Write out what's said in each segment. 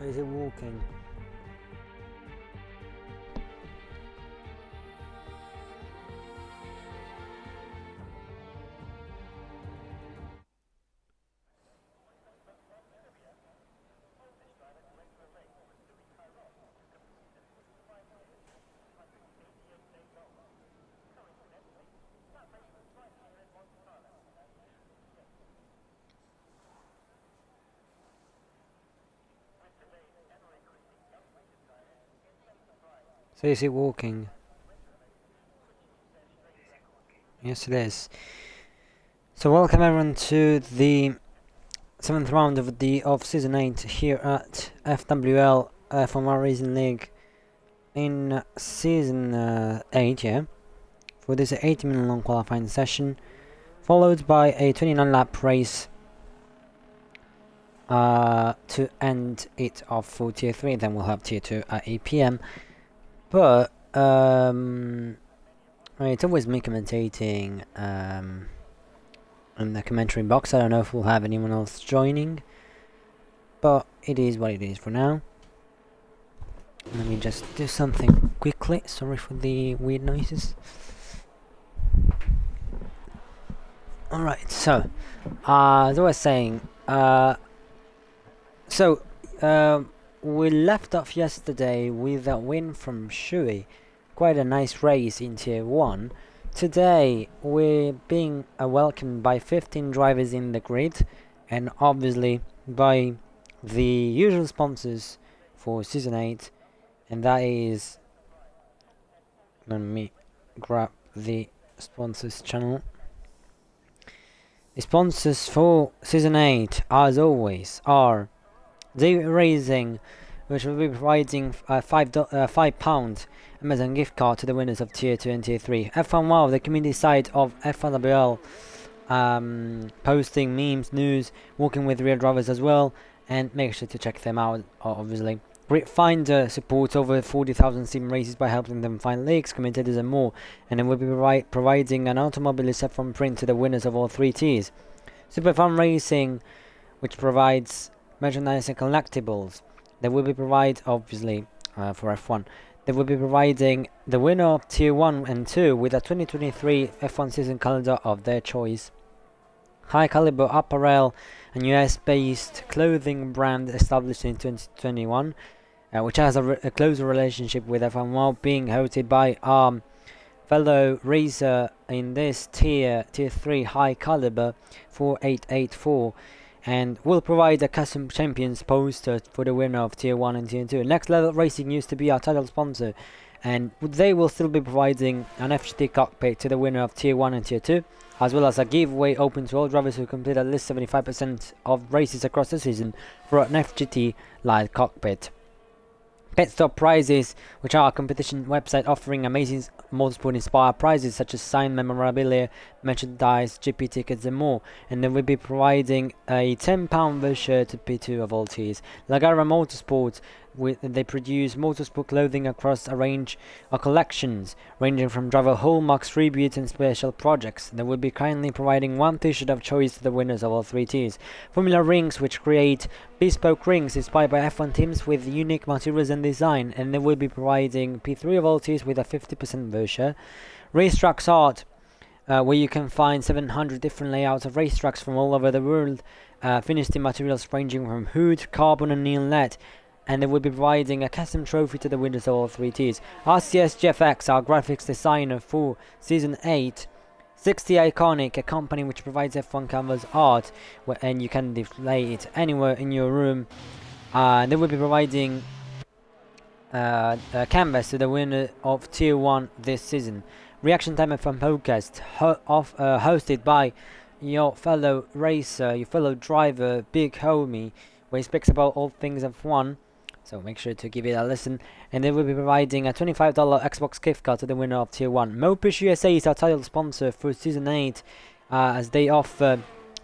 Is it walking? So is it walking? Yes, it is. So welcome everyone to the 7th round of Season 8 here at FWL F1 Racing League in Season 8, yeah. For this 80-minute long qualifying session, followed by a 29-lap race to end it off for Tier 3. Then we'll have Tier 2 at 8 PM. But it's always me commentating in the commentary box. I don't know if we'll have anyone else joining, but it is what it is for now. Let me just do something quickly. Sorry for the weird noises. Alright, so as I was saying, we left off yesterday with a win from Shui. Quite a nice race in Tier 1. Today we're being welcomed by 15 drivers in the grid, and obviously by the usual sponsors for Season 8, and that is... Let me grab the sponsors channel. The sponsors for Season 8, as always, are Day Racing, which will be providing a £5 Amazon gift card to the winners of Tier 2 and Tier 3. F1 Wow, the community site of FWL, posting memes, news, working with real drivers as well, and make sure to check them out, obviously. Grid Finder supports over 40,000 sim races by helping them find leaks, commentators and more, and it will be providing an automobilist F1 print to the winners of all 3 tiers. Super Fun Racing, which provides merchandise and collectibles. They will be obviously, for F1, they will be providing the winner of Tier 1 and 2 with a 2023 F1 season calendar of their choice. High Caliber Apparel, a US-based clothing brand established in 2021, which has a closer relationship with F1 while being hosted by fellow racer in this Tier 3 High Caliber 4884, and will provide a custom champions poster for the winner of Tier 1 and Tier 2. Next Level Racing used to be our title sponsor, and they will still be providing an FGT cockpit to the winner of Tier 1 and Tier 2, as well as a giveaway open to all drivers who complete at least 75% of races across the season for an FGT Light cockpit. Pit Stop Prizes, which are a competition website offering amazing motorsport inspired prizes such as signed memorabilia, merchandise, GP tickets and more, and they will be providing a £10 voucher to P2 of all tiers. Lagara Motorsport, they produce motorsport clothing across a range of collections, ranging from driver hallmarks, tributes and special projects. They will be kindly providing one t-shirt of choice to the winners of all 3 tiers. Formula Rings, which create bespoke rings inspired by F1 teams with unique materials and design, and they will be providing P3 of all tiers with a 50% voucher. Racetracks Art, where you can find 700 different layouts of racetracks from all over the world, finished in materials ranging from wood, carbon and neon LED, and they will be providing a custom trophy to the winners of all 3 tiers. RCS GFX, our graphics designer for Season 8. 60 Iconic, a company which provides F1 canvas art, and you can display it anywhere in your room. They will be providing a canvas to the winner of Tier 1 this season. Reaction Time F1 podcast, hosted by your fellow racer, your fellow driver, Big Homie, where he speaks about all things F1. So make sure to give it a listen. And they will be providing a $25 Xbox gift card to the winner of Tier 1. Mopush USA is our title sponsor for Season 8, as they offer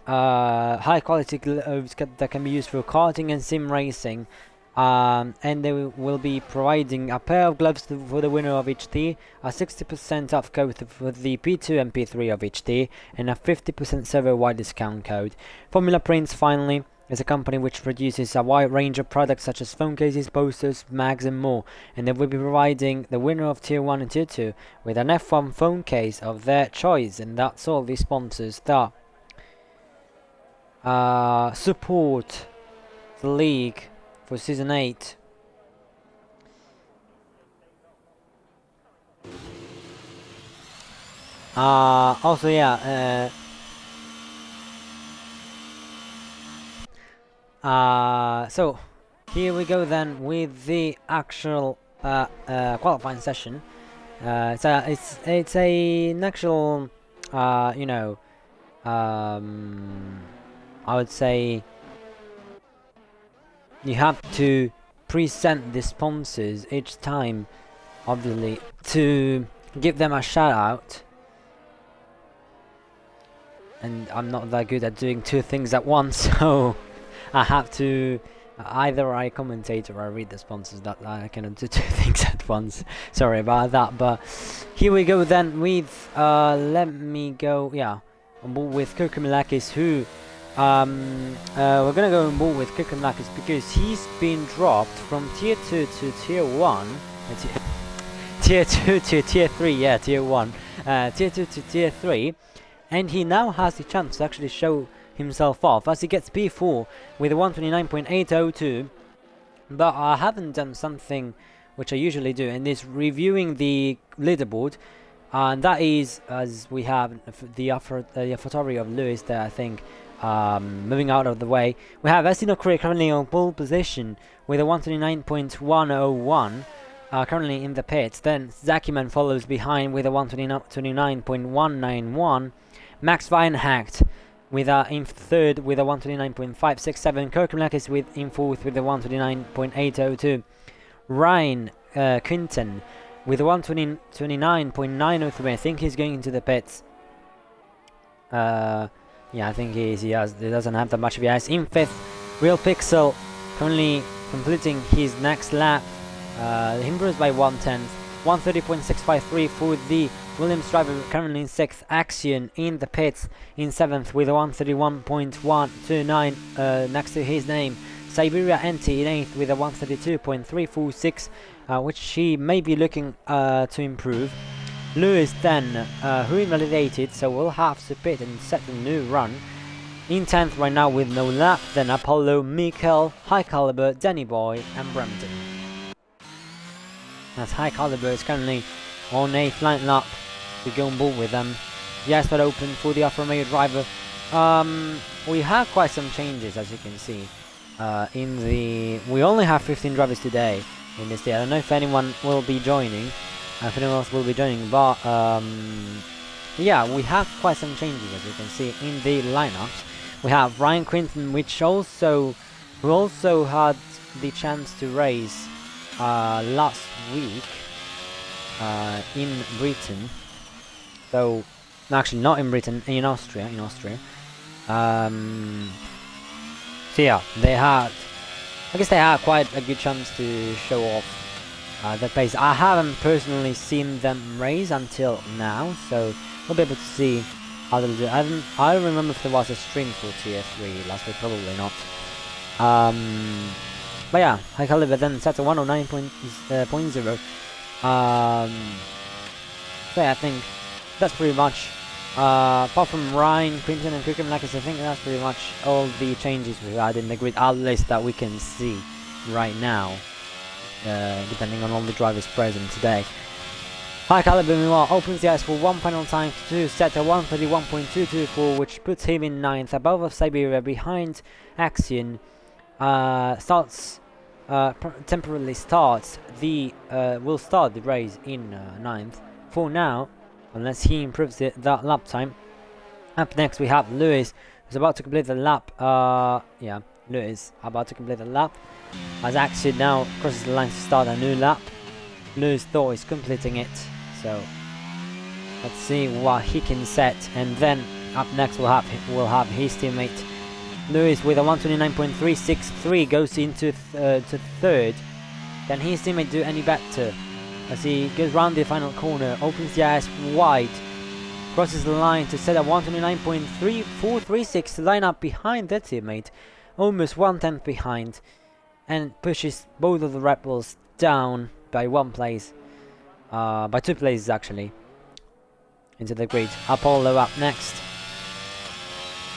high quality gloves that can be used for karting and sim racing. And they will be providing a pair of gloves for the winner of each tier, a 60% off code for the P2 and P3 of each tier, and a 50% server-wide discount code. Formula Prints finally, is a company which produces a wide range of products such as phone cases, posters, mags and more, and they will be providing the winner of Tier 1 and Tier 2 with an F1 phone case of their choice, and that's all the sponsors that support the league for Season 8. Also, yeah, so here we go then with the actual qualifying session. It's an actual you know, I would say you have to present the sponsors each time, obviously, to give them a shout out. And I'm not that good at doing two things at once, so I have to either I commentate or I read the sponsors. That I cannot do two things at once. Sorry about that. But here we go then with let me go. Yeah, on board with Kokomilakis, who we're gonna go on board with Kokomilakis because he's been dropped from Tier 2 to Tier 1. Tier 2 to Tier 3. Yeah, Tier 1. Tier 2 to Tier 3. And he now has the chance to actually show himself off as he gets P4 with a 129.802. But I haven't done something which I usually do, and is reviewing the leaderboard, and that is, as we have the photography of Lewis there, I think, moving out of the way. We have Estino Korea currently on pole position with a 129.101. Currently in the pits. Then Zakiman follows behind with a 129.191. Max Weinhacht with in third with a 129.567. Kokomlakis with in fourth with a 129.802. Ryan Quinton with a 129.903. I think he's going into the pits. Yeah, I think he is. He doesn't have that much of ice. In fifth, Real Pixel currently completing his next lap. Improves by 1/10, 130.653 for the Williams driver. Currently in 6th, Axion in the pits in 7th with a 131.129 next to his name. Siberia NT in 8th with a 132.346, which she may be looking to improve. Lewis then, who invalidated, so we'll have to pit and set a new run. In 10th right now with no lap, then Apollo, Mikkel, High Caliber, Danny Boy and Brampton. As High Caliber is currently on a flight lap to go on board with them. Yes, but open for the Alfa Romeo driver. We have quite some changes, as you can see. We only have 15 drivers today in this day. I don't know if anyone will be joining, if anyone else will be joining, but yeah, we have quite some changes, as you can see in the lineups. We have Ryan Quinton, who also had the chance to race last week in Britain, though actually not in Britain, in Austria. So yeah, I guess they had quite a good chance to show off their pace. I haven't personally seen them race until now, so we'll be able to see how they'll do. I don't remember if there was a stream for Tier 3 last week, probably not. But yeah, High Caliber then set to 109.0. So yeah, I think that's pretty much, apart from Ryan, Quinton and Kokomlakis, I think that's pretty much all the changes we've had in the grid, at least that we can see right now, depending on all the drivers present today. High Caliber meanwhile opens the ice for one final time to set a 131.224, which puts him in 9th, above of Siberia, behind Axion. Temporarily will start the race in 9th for now, unless he improves that lap time. Up next we have Lewis, who's about to complete the lap. Yeah, Lewis about to complete the lap as Axion now crosses the line to start a new lap. Lewis though is completing it, so let's see what he can set. And then up next we'll have his teammate Lewis with a 129.363 goes into to third. Can his teammate do any better? As he goes round the final corner, opens the ice wide, crosses the line to set a 129.3436 to line up behind their teammate. almost 1/10 behind, and pushes both of the Red Bulls down by 1 place, by 2 places actually, into the grid. Apollo up next.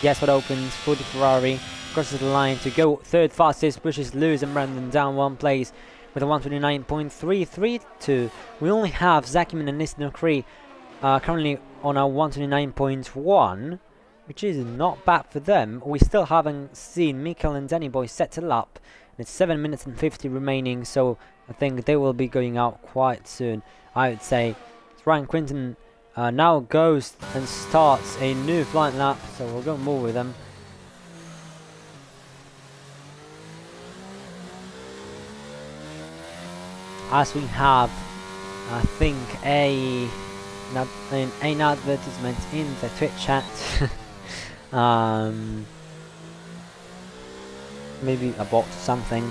Yes, what opens for the Ferrari, crosses the line to go 3rd fastest, pushes Lewis and Brandon down 1 place with a 129.332. We only have Zakiman and Nissan Okri currently on a 129.1, which is not bad for them. We still haven't seen Mikkel and Danny Boy settle up. It's 7 minutes and 50 remaining, so I think they will be going out quite soon. I would say Ryan Quinton now goes and starts a new flight lap, so we'll go more with them. As we have, I think, an advertisement in the Twitch chat. Maybe about something.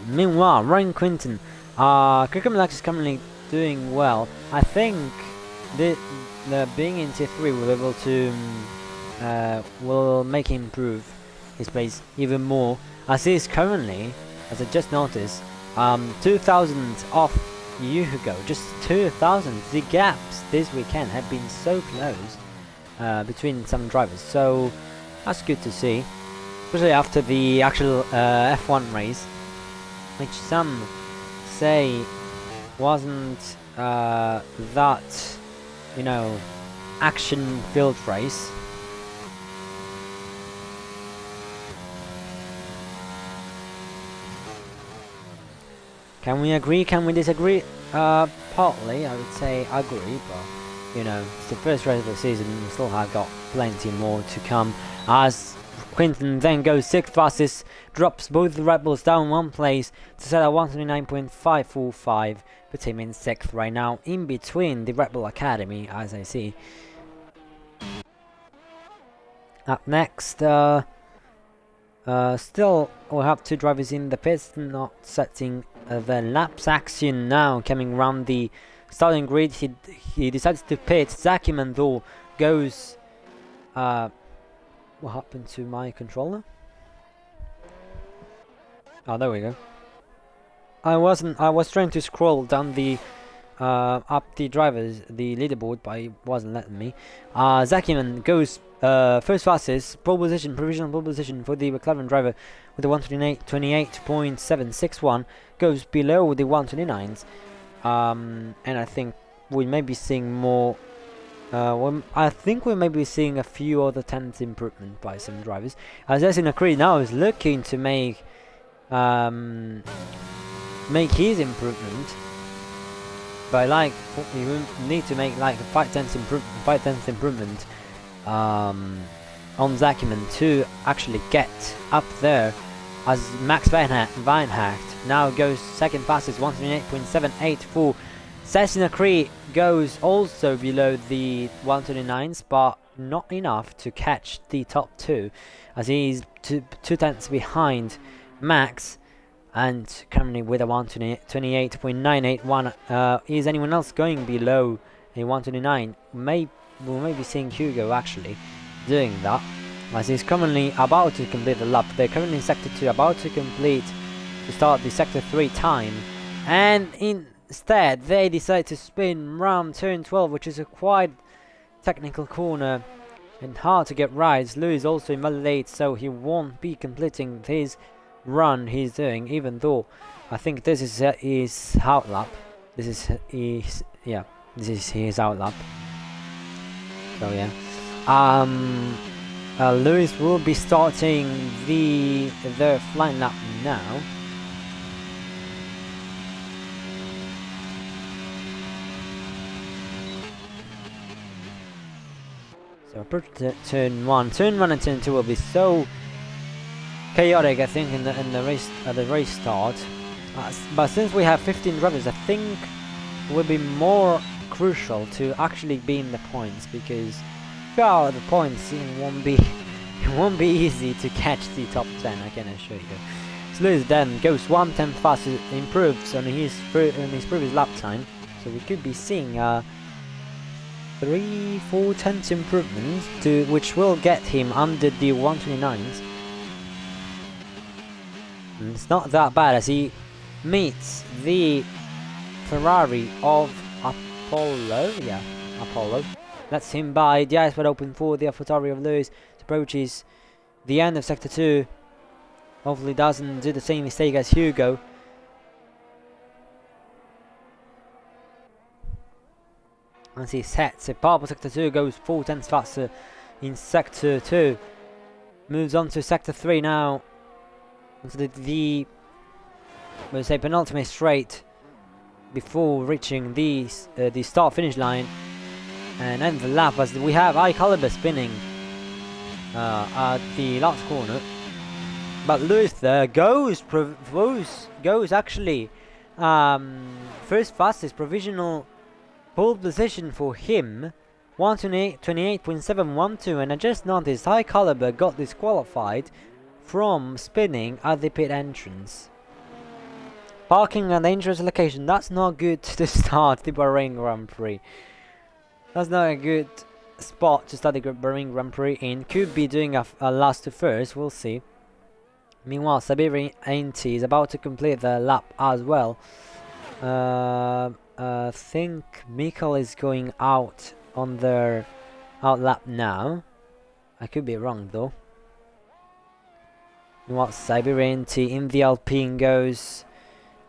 Meanwhile, Ryan Quinton, Kirkman is currently doing well. I think the being in Tier 3 will be able to will make him improve his pace even more, as he is currently, as I just noticed, 2,000 off Hugo, just 2,000. The gaps this weekend have been so close between some drivers, so that's good to see, especially after the actual F1 race, which some say wasn't that, you know, action-filled race. Can we agree? Can we disagree? Partly, I would say agree, but you know, it's the first race of the season. We still have got plenty more to come. As Quinton then goes 6th fastest, drops both the Red Bulls down 1 place to set at 129.545. Puts him in 6th right now, in between the Red Bull Academy, as I see. Up next, still we'll have 2 drivers in the pits, not setting the laps. Action now coming around the starting grid. He decides to pit. Zakiman though goes. What happened to my controller? Oh, there we go. I was trying to scroll down the up the drivers, the leaderboard, but it wasn't letting me. Zakiman goes 1st fastest, pole position, provisional pole position for the McLaren driver with a 128.761, goes below the 129s, and I think we may be seeing more. I think we may be seeing a few other tenths improvement by some drivers. As Yasin Akri now is looking to make his improvement. But like, you need to make like a 5 tenths improvement on Zakiman to actually get up there. As Max Weinhacht now goes 2nd fastest, 128.784. Yasin Akri goes also below the 129s, but not enough to catch the top 2, as he's 2 tenths behind Max. And currently with a 128.981, is anyone else going below a 129? We may be seeing Hugo actually doing that, as he's currently about to complete the lap. They're currently in Sector 2, about to start the Sector 3 time, and instead they decide to spin round turn 12, which is a quite technical corner and hard to get right. Lewis also invalidates, so he won't be completing his run he's doing, even though I think this is his out lap. This is his out lap. So yeah, Lewis will be starting their flying lap now. So approach turn 1 and turn 2 will be so chaotic, I think, in the race at the race start. But since we have 15 drivers, I think it will be more crucial to actually be in the points, because without the points it won't be easy to catch the top 10, I can assure you. So Lewis then goes 1/10 faster, improves on his previous lap time, so we could be seeing 3-4 tenths improvements, to which will get him under the 129s. And it's not that bad as he meets the Ferrari of Apollo. Yeah, Apollo. Lets him by. The eyes wide open for the AlphaTauri of Lewis. Approaches the end of Sector 2. Hopefully doesn't do the same mistake as Hugo. As he sets a purple Sector 2, goes 4 tenths faster in Sector 2. Moves on to Sector 3 now. Into the we'll say penultimate straight before reaching the start finish line and end the lap, as we have high caliber spinning at the last corner. But Lewis there goes actually first fastest provisional pole position for him, 1:28.712, and I just noticed high caliber got disqualified from spinning at the pit entrance. Parking at a dangerous location, that's not good to start the Bahrain Grand Prix. That's not a good spot to start the Bahrain Grand Prix in. Could be doing a last to first, we'll see. Meanwhile, Sabir Ainty is about to complete the lap as well. I think Mikkel is going out on their out lap now. I could be wrong though. Meanwhile, Sabir Ainty in the Alpine goes.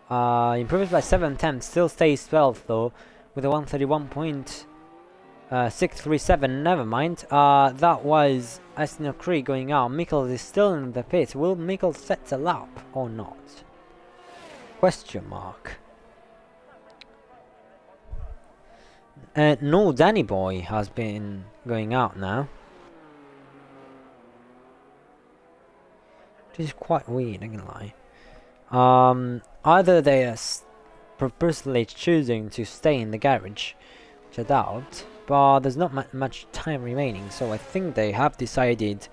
Improves by 7 tenths, still stays 12th though, with a 131.637. Never mind. That was Aston Cree going out. Mikkel is still in the pit. Will Mikkel set a lap or not? Question mark. No, Danny Boy has been going out now. Which is quite weird, I'm gonna lie. Either they are purposely choosing to stay in the garage, which I doubt, but there's not much time remaining, so I think they have decided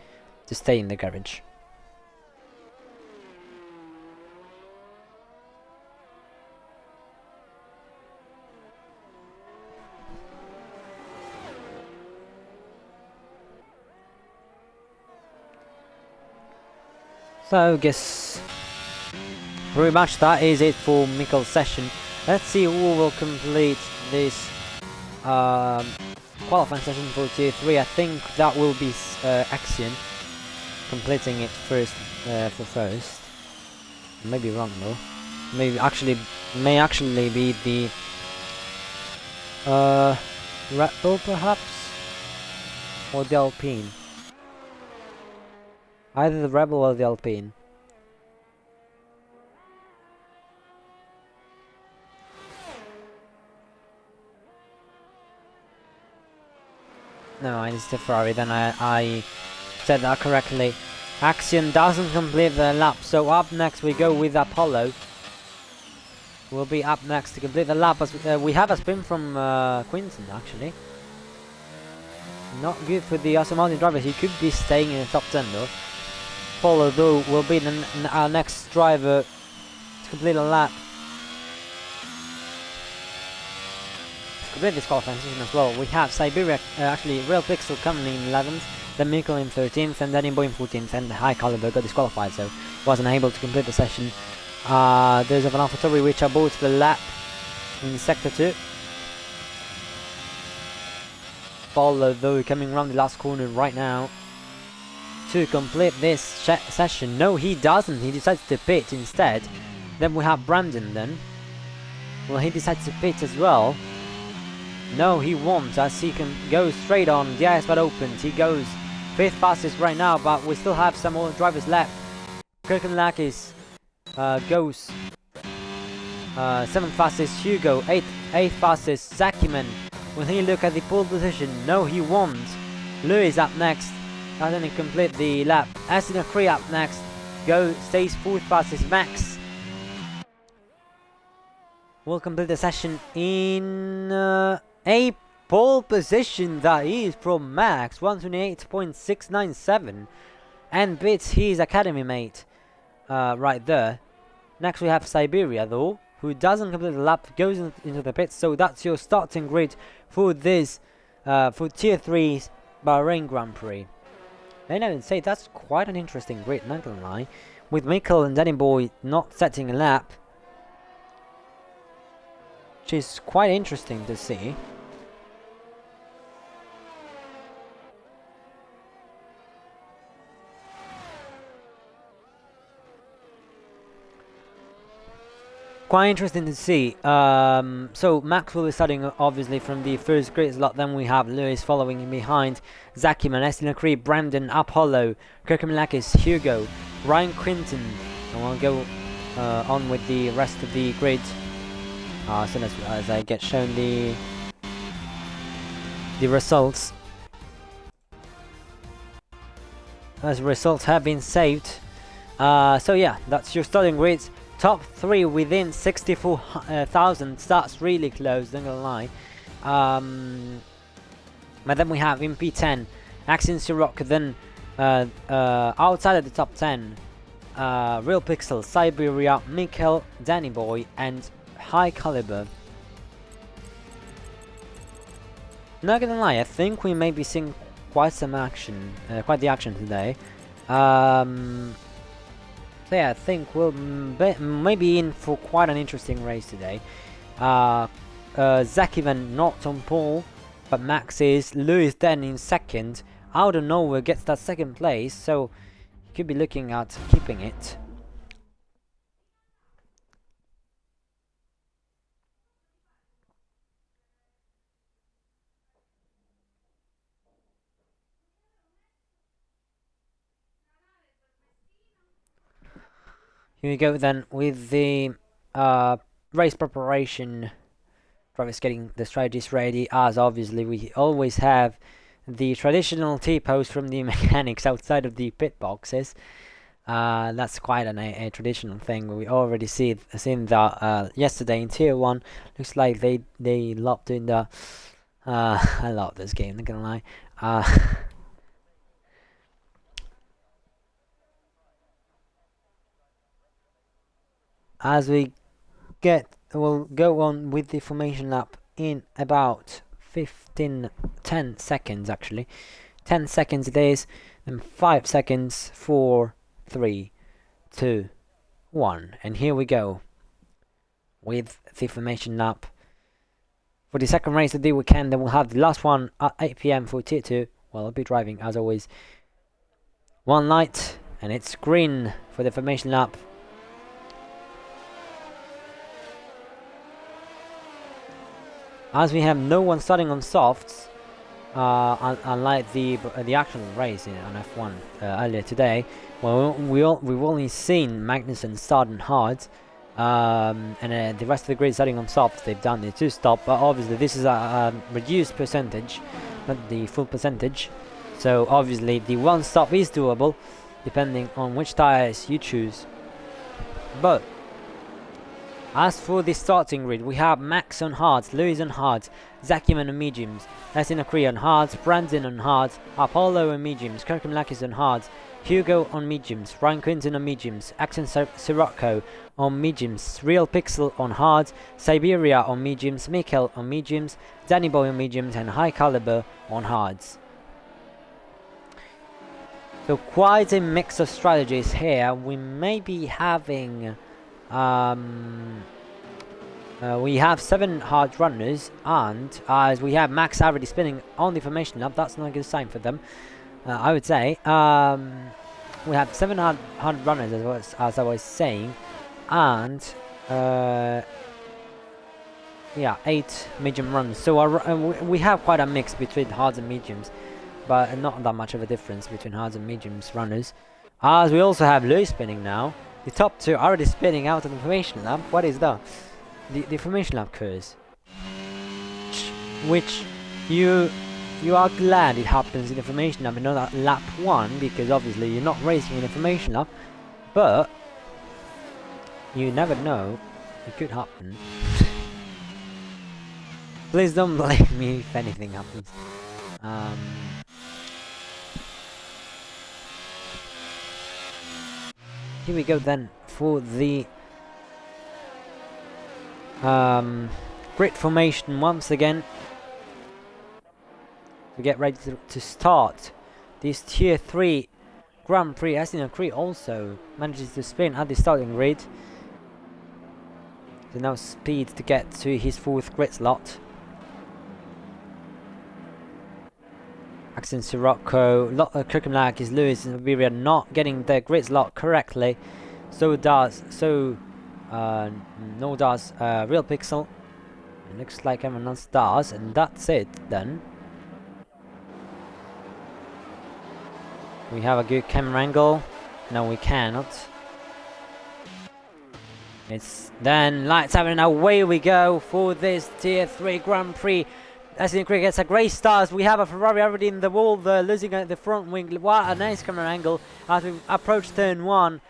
to stay in the garage. So I guess pretty much that is it for Mikkel's session. Let's see who will complete this qualifying session for Tier 3. I think that will be Axion completing it first for first. Maybe wrong though. May actually be the Red Bull perhaps, or the Alpine. Either the Rebel or the Alpine. No, it's the Ferrari, then I said that correctly. Axion doesn't complete the lap, so up next we go with Apollo. Will be up next to complete the lap, as we have a spin from Quinton actually. Not good for the Aston Martin driver, he could be staying in the top 10 though. Apollo though will be our next driver to complete a lap. Complete this qualifying session as well. We have Siberia, actually Real Pixel coming in 11th, then Mikkel in 13th, and then in Boeing 14th, and High Caliber got disqualified, so wasn't able to complete the session. There's an AlphaTauri which are both the lap in Sector 2. Apollo though coming around the last corner right now to complete this session. No, he doesn't. He decides to pit instead. Then we have Brandon then. Well, he decides to pit as well. No, he won't, as he can go straight on. The eyes wide open. He goes 5th fastest right now, but we still have some more drivers left. Kirkenlakis goes 7th fastest. Hugo 8th fastest. Zakiman, will he look at the pole position? No, he won't. Lewis up next. Doesn't complete the lap. Aston Cree up next. Stays 4th fastest. Max will complete the session in a pole position, that is from Max, 128.697, and beats his academy mate right there. Next we have Siberia though, who doesn't complete the lap, goes into the pits. So that's your starting grid for this for Tier 3's Bahrain Grand Prix. And I would say that's quite an interesting grid, not gonna lie. With Mikkel and Danny Boy not setting a lap, which is quite interesting to see. Quite interesting to see. So Max will be starting obviously from the first grid slot. Then we have Lewis following him behind, Zakiman, Estina Cree, Brandon, Apollo, Kirkhamilakis, Hugo, Ryan Quinton, and we'll go on with the rest of the grid as soon as I get shown the results. As results have been saved. So yeah, that's your starting grids. Top 3 within 64,000. That's really close, not gonna lie. But then we have in P10, Axion Siroc, then outside of the top 10, Real Pixel, Siberia, Mikkel, Danny Boy, and High Caliber. Not gonna lie, I think we may be seeing quite some action, quite the action today. So yeah, I think we'll maybe in for quite an interesting race today. Zakivan not on pole, but Max is. Lewis then in second. Out of nowhere gets that second place, so you could be looking at keeping it. Here we go then with the race preparation. Drivers getting the strategies ready, as obviously we always have the traditional T-pose from the mechanics outside of the pit boxes. That's quite a traditional thing. We already seen that yesterday in Tier 1. Looks like they love doing that. I love this game, not gonna lie. As we'll go on with the formation lap in about 10 seconds actually. 10 seconds it is, and 5 seconds, 4, 3, 2, 1. And here we go with the formation lap. For the second race of the weekend, then we'll have the last one at 8 PM for Tier 2. Well, I'll be driving as always. One light, and it's green for the formation lap. As we have no one starting on softs, unlike the actual race on F1 earlier today, well, we've only seen Magnussen start on hard, and the rest of the grid starting on softs. They've done the 2-stop, but obviously this is a reduced percentage, not the full percentage. So obviously the 1-stop is doable, depending on which tires you choose. But as for the starting grid, we have Max on hards, Lewis on hards, Zakiman on mediums, Esina Cree on hards, Brandon on hards, Apollo on mediums, Kirkhamilakis on hards, Hugo on mediums, Ryan Quinton on mediums, Axon Sirocco on mediums, Real Pixel on hards, Siberia on mediums, Mikkel on mediums, Danny Boy on mediums, and High Caliber on hards. So quite a mix of strategies here. We may be having we have 7 hard runners, and as we have Max already spinning on the formation lap, that's not a good sign for them, I would say. We have 7 hard runners, as I was saying, and yeah, 8 medium runs. So we have quite a mix between hards and mediums, but not that much of a difference between hards and mediums runners. As we also have Lewis spinning now. The top 2 are already spinning out of the formation lap. What is that? The formation lap curse, which you are glad it happens in the formation lap and not at lap 1, because obviously you're not racing in the formation lap, but you never know, it could happen. Please don't blame me if anything happens. Here we go then for the grid formation once again. to get ready to start this Tier 3 Grand Prix. Aston Creed also manages to spin at the starting grid. So now speed to get to his 4th grid slot. Accent Sirocco, Kirkhamlack is Lewis and Iberia not getting the grid slot correctly. So does Real Pixel. It looks like everyone else does, and that's it then. We have a good camera angle. No, we cannot. It's then lights out and away we go for this Tier 3 Grand Prix. Aston Creed gets a great start. We have a Ferrari already in the wall there, losing at the front wing. What a nice camera angle as we approach turn 1.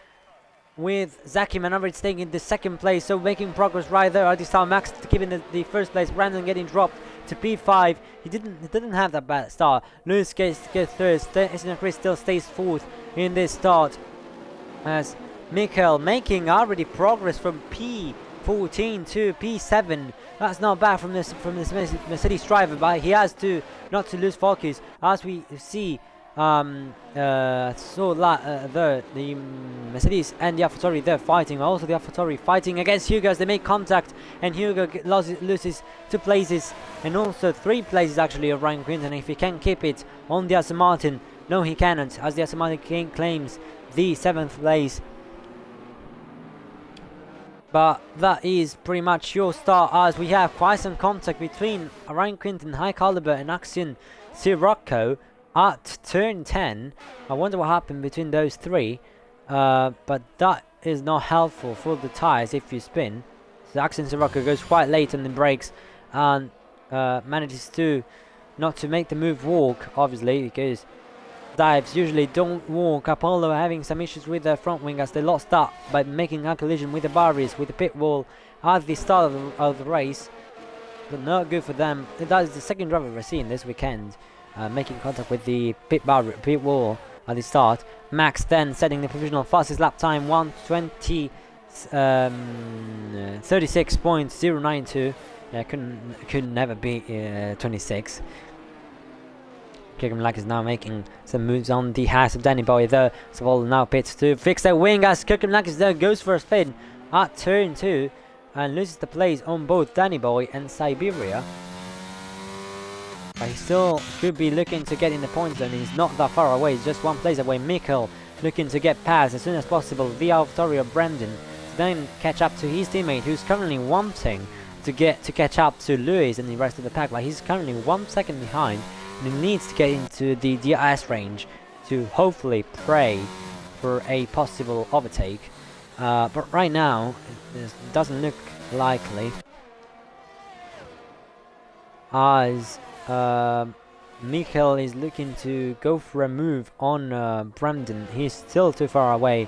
With Zaki Manavric staying in the 2nd place, so making progress right there. At this time, Max keeping the 1st place. Brandon getting dropped to P5. He didn't have that bad start. Lewis gets 3rd. Aston Creed still stays 4th in this start. As Mikhail making already progress from P14 to P7. That's not bad from this Mercedes driver, but he has to not to lose focus as we see. The Mercedes and the AlphaTauri they're fighting. Also the AlphaTauri fighting against Hugo as they make contact, and Hugo loses 2 places and also 3 places actually of Ryan Quinton. If he can keep it on the Aston Martin, no he cannot, as the Aston Martin claims the 7th place. But that is pretty much your start, as we have quite some contact between Ryan Quinton, High Caliber and Axion Sirocco at turn 10. I wonder what happened between those 3, but that is not helpful for the tyres if you spin. So Axion Sirocco goes quite late on the brakes and manages to not to make the move walk, obviously, because dives usually don't walk. Apollo having some issues with their front wing as they lost that by making a collision with the barriers, with the pit wall at the start of the race. But not good for them. That is the 2nd driver we're seeing this weekend making contact with the pit wall at the start. Max then setting the provisional fastest lap time, 1:20.36.092. Yeah, could never be 26. Kirkhamlack is now making some moves on the house of Danny Boy there. So now pits to fix their wing as Kirkhamlack is there, goes for a spin at turn 2 and loses the place on both Danny Boy and Siberia. But he still could be looking to get in the points zone. He's not that far away, he's just 1 place away. Mikkel looking to get past as soon as possible the AlphaTauri of Brandon to then catch up to his teammate, who's currently wanting to catch up to Lewis and the rest of the pack. Like, he's currently 1 second behind, and he needs to get into the DRS range to hopefully pray for a possible overtake. But right now it doesn't look likely, as Mikhail is looking to go for a move on Brandon. He's still too far away.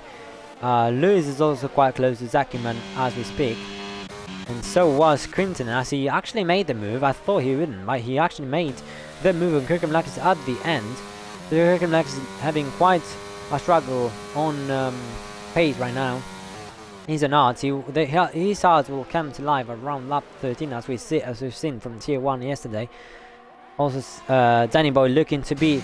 Lewis is also quite close to Zakiman as we speak, and so was Quinton, as he actually made the move. I thought he wouldn't, but he actually made the move on Kirkhamlack at the end. So Kirkhamlack is having quite a struggle on pace right now. He's an art. His art will come to life around lap 13, as we've seen from Tier 1 yesterday. Also, Danny Boy looking to be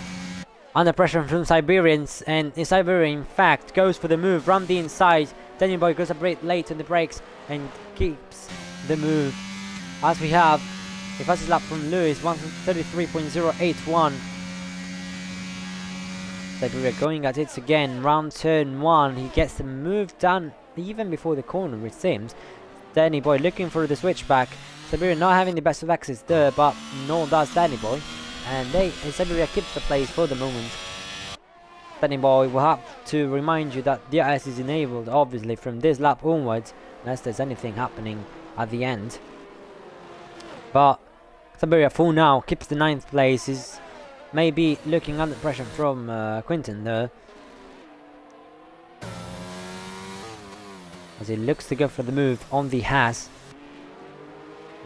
under pressure from Siberians, and Siberia in fact goes for the move from the inside. Danny Boy goes a bit late on the brakes and keeps the move, as we have the fastest lap from Lewis, 1:33.081. Siberia going at it again, round turn 1. He gets the move done even before the corner, it seems. Danny Boy looking for the switchback. Siberia not having the best of access there, but nor does Danny Boy, and Siberia keeps the place for the moment. Danny Boy will have to remind you that DRS is enabled obviously from this lap onwards, unless there's anything happening at the end. But Siberia for now keeps the 9th place. Is maybe looking under pressure from Quinton there, as he looks to go for the move on the Haas.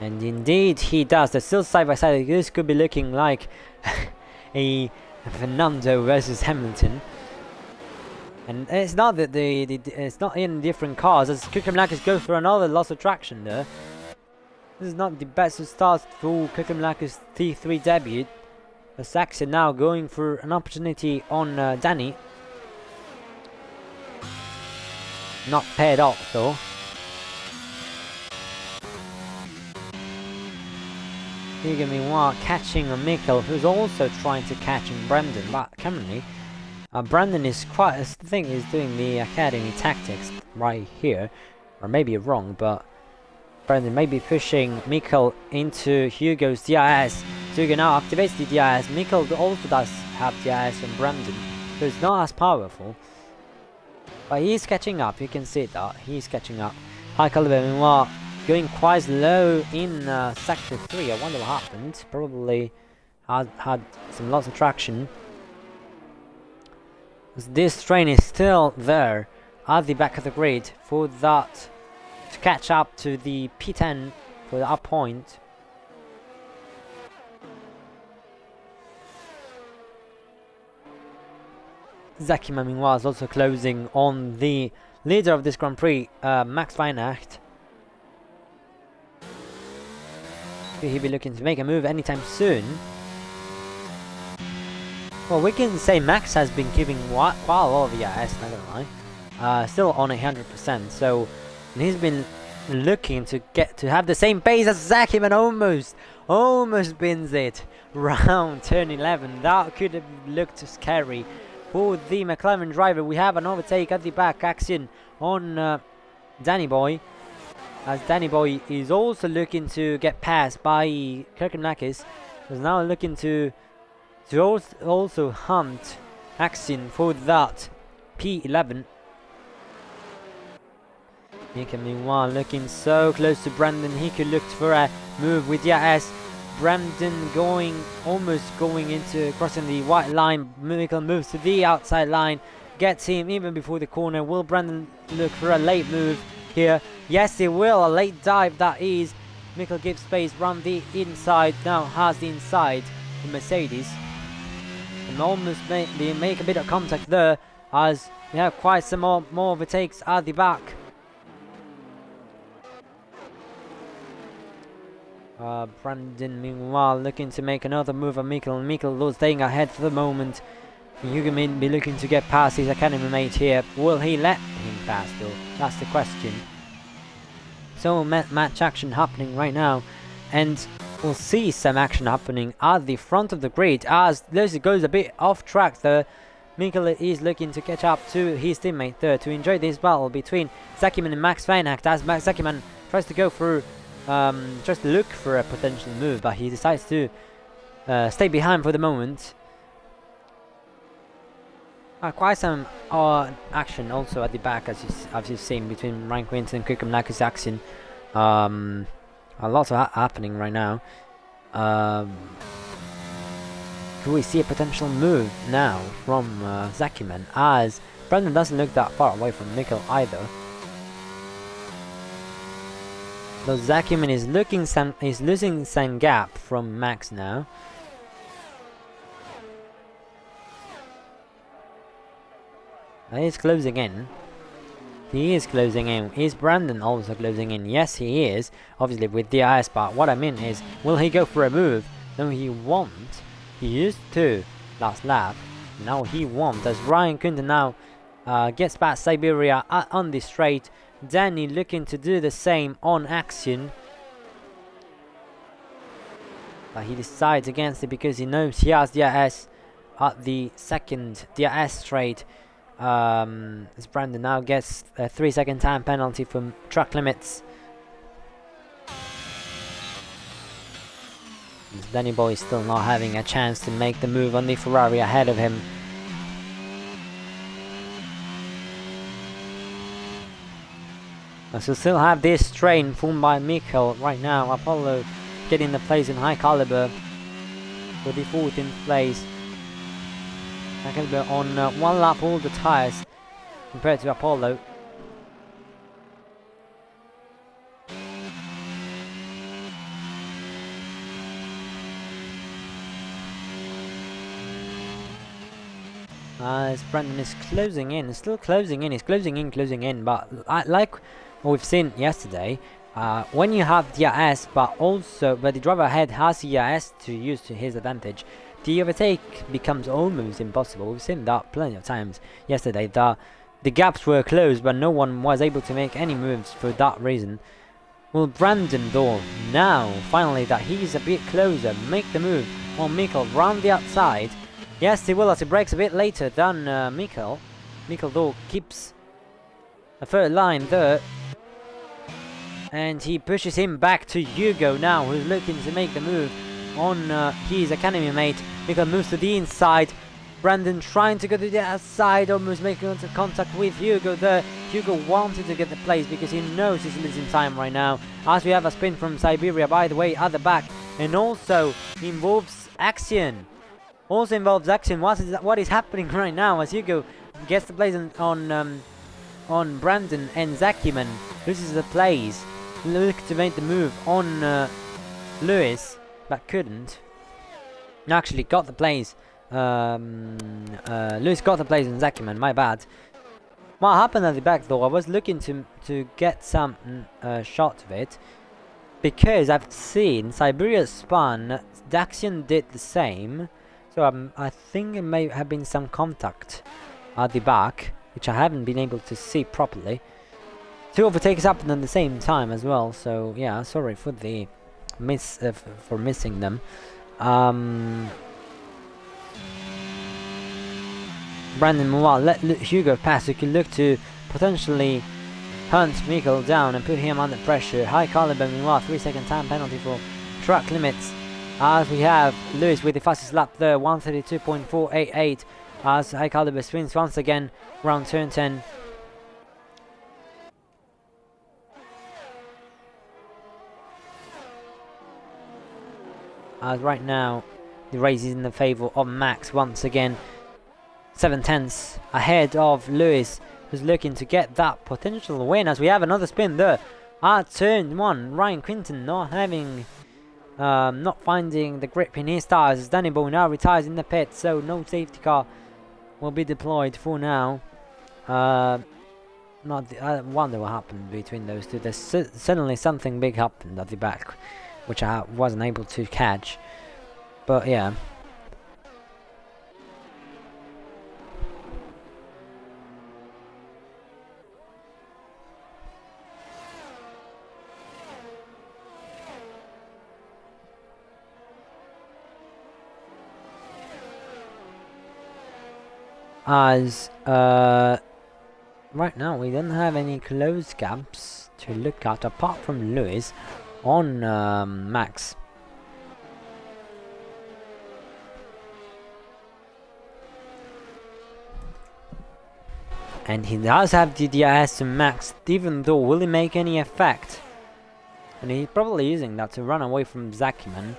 And indeed he does. They're still side by side. This could be looking like a Fernando versus Hamilton. And it's not that it's not in different cars, as Kirkhamlack goes for another loss of traction there. This is not the best of starts for Kirkhamlack's T3 debut. Saxon now going for an opportunity on Danny. Not paired off though. Hugo meanwhile catching Mikkel, who's also trying to catch Brandon, but currently Brandon is doing the academy tactics right here, or maybe wrong, but Brandon may be pushing Mikkel into Hugo's DRS. Hugo now activates the DRS. Mikkel also does have DRS on Brandon, so it's not as powerful. But he's catching up, you can see that, he's catching up. High Caliber meanwhile going quite low in Sector 3, I wonder what happened. Probably had some lots of traction. This train is still there at the back of the grid for that to catch up to the P10 for the up point. Zakiman meanwhile is also closing on the leader of this Grand Prix, Max Weihnacht. Could he be looking to make a move anytime soon? Well, we can say Max has been keeping quite a lot of EIS, not gonna lie. Still on 100%, so he's been looking to get to have the same pace as Zakiman, almost bins it round turn 11. That could have looked scary for the McLaren driver. We have an overtake at the back action on Danny Boy, as Danny Boy is also looking to get passed by Kirkenakis, who's now looking to also hunt action for that P11. Mika meanwhile looking so close to Brandon, he could look for a move with DRS. Brandon almost going into crossing the white line. Mikkel moves to the outside line, gets him even before the corner. Will Brandon look for a late move here? Yes, he will. A late dive that is. Mikkel gives space, run the inside, now has the inside for Mercedes. And almost they make a bit of contact there, as we have quite some more overtakes at the back. Brandon meanwhile looking to make another move on Mikkel. Mikkel staying ahead for the moment. Hugo may be looking to get past his academy mate here. Will he let him pass though? That's the question. So match action happening right now, and we'll see some action happening at the front of the grid as this goes a bit off track there. Mikkel is looking to catch up to his teammate there to enjoy this battle between Zakiman and Max Weihnacht, as Max Zakiman tries to go through just look for a potential move, but he decides to stay behind for the moment. Quite some action also at the back, as you've seen, between Ryan Quinton and Kirkenakis action. A lot happening right now. Could we see a potential move now from Zakiman, as Brandon doesn't look that far away from Mikkel either. Though Zakiman is losing some gap from Max now. He's closing in. He is closing in. Is Brandon also closing in? Yes, he is. Obviously with DRS, but what I mean is, will he go for a move? No, he won't. He used to last lap. Now he won't, as Ryan Quinton now gets past Siberia on the straight. Danny looking to do the same on action, but he decides against it because he knows he has DRS at the second DRS straight. As Brandon now gets a 3-second time penalty from track limits. As Danny Boy is still not having a chance to make the move on the Ferrari ahead of him. So still have this train formed by Mikkel right now. Apollo getting the place in high caliber for the 14th place. High caliber on one lap all the tires compared to Apollo. As Brandon is closing in, still closing in, he's closing in, but like we've seen yesterday, when you have DRS, but the driver ahead has DRS to use to his advantage, the overtake becomes almost impossible. We've seen that plenty of times yesterday. The gaps were closed, but no one was able to make any moves for that reason. Will Brandon though, now finally that he's a bit closer, make the move on Mikkel round the outside? Yes, he will, as he breaks a bit later than Mikkel. Mikkel though keeps a third line there. And he pushes him back to Hugo now, who's looking to make the move on his academy mate. Mikkel moves to the inside. Brandon trying to go to the outside, almost making contact with Hugo there. Hugo wanted to get the place because he knows he's losing time right now. As we have a spin from Siberia, by the way, at the back. And also involves Axion. Also involves Axion. What is happening right now as Hugo gets the place on Brandon, and Zakiman loses the place. Look to make the move on Lewis, but couldn't. Actually got the place. Lewis got the place on Zakiman, my bad. What happened at the back though, I was looking to get some shot of it, because I've seen Siberia spun, Daxian did the same, so I think it may have been some contact at the back, which I haven't been able to see properly. Two overtakes happened at the same time as well, so yeah, sorry for the for missing them. Brandon Moore let Hugo pass, who can look to potentially hunt Mikkel down and put him under pressure. High caliber meanwhile, 3-second time penalty for track limits. As we have Lewis with the fastest lap there, 132.488. As High caliber spins once again around turn 10. As right now the race is in the favour of Max once again. 7/10 ahead of Lewis, who's looking to get that potential win. As we have another spin there at turn 1. Ryan Quinton not finding the grip in his tires, as Danny Bow now retires in the pit, so no safety car will be deployed for now. I wonder what happened between those two. There's suddenly something big happened at the back, which I wasn't able to catch, but yeah. As right now we don't have any closed gaps to look at apart from Lewis on Max. And he does have DDIS to Max, even though will he make any effect? And he's probably using that to run away from Zakiman.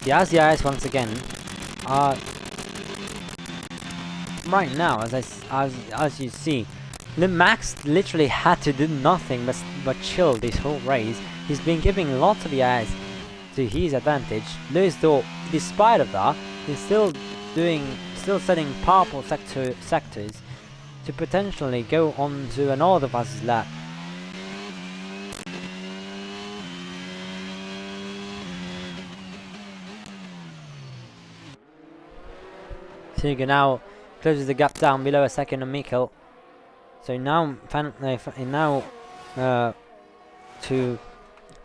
He has the eyes once again. Right now, as you see, the Max literally had to do nothing but chill this whole race. He's been giving lots of the eyes to his advantage. Lewis, though, despite of that, is still setting purple sectors to potentially go on to another fastest lap. Hugo now closes the gap down below a second on Mikkel. So now, to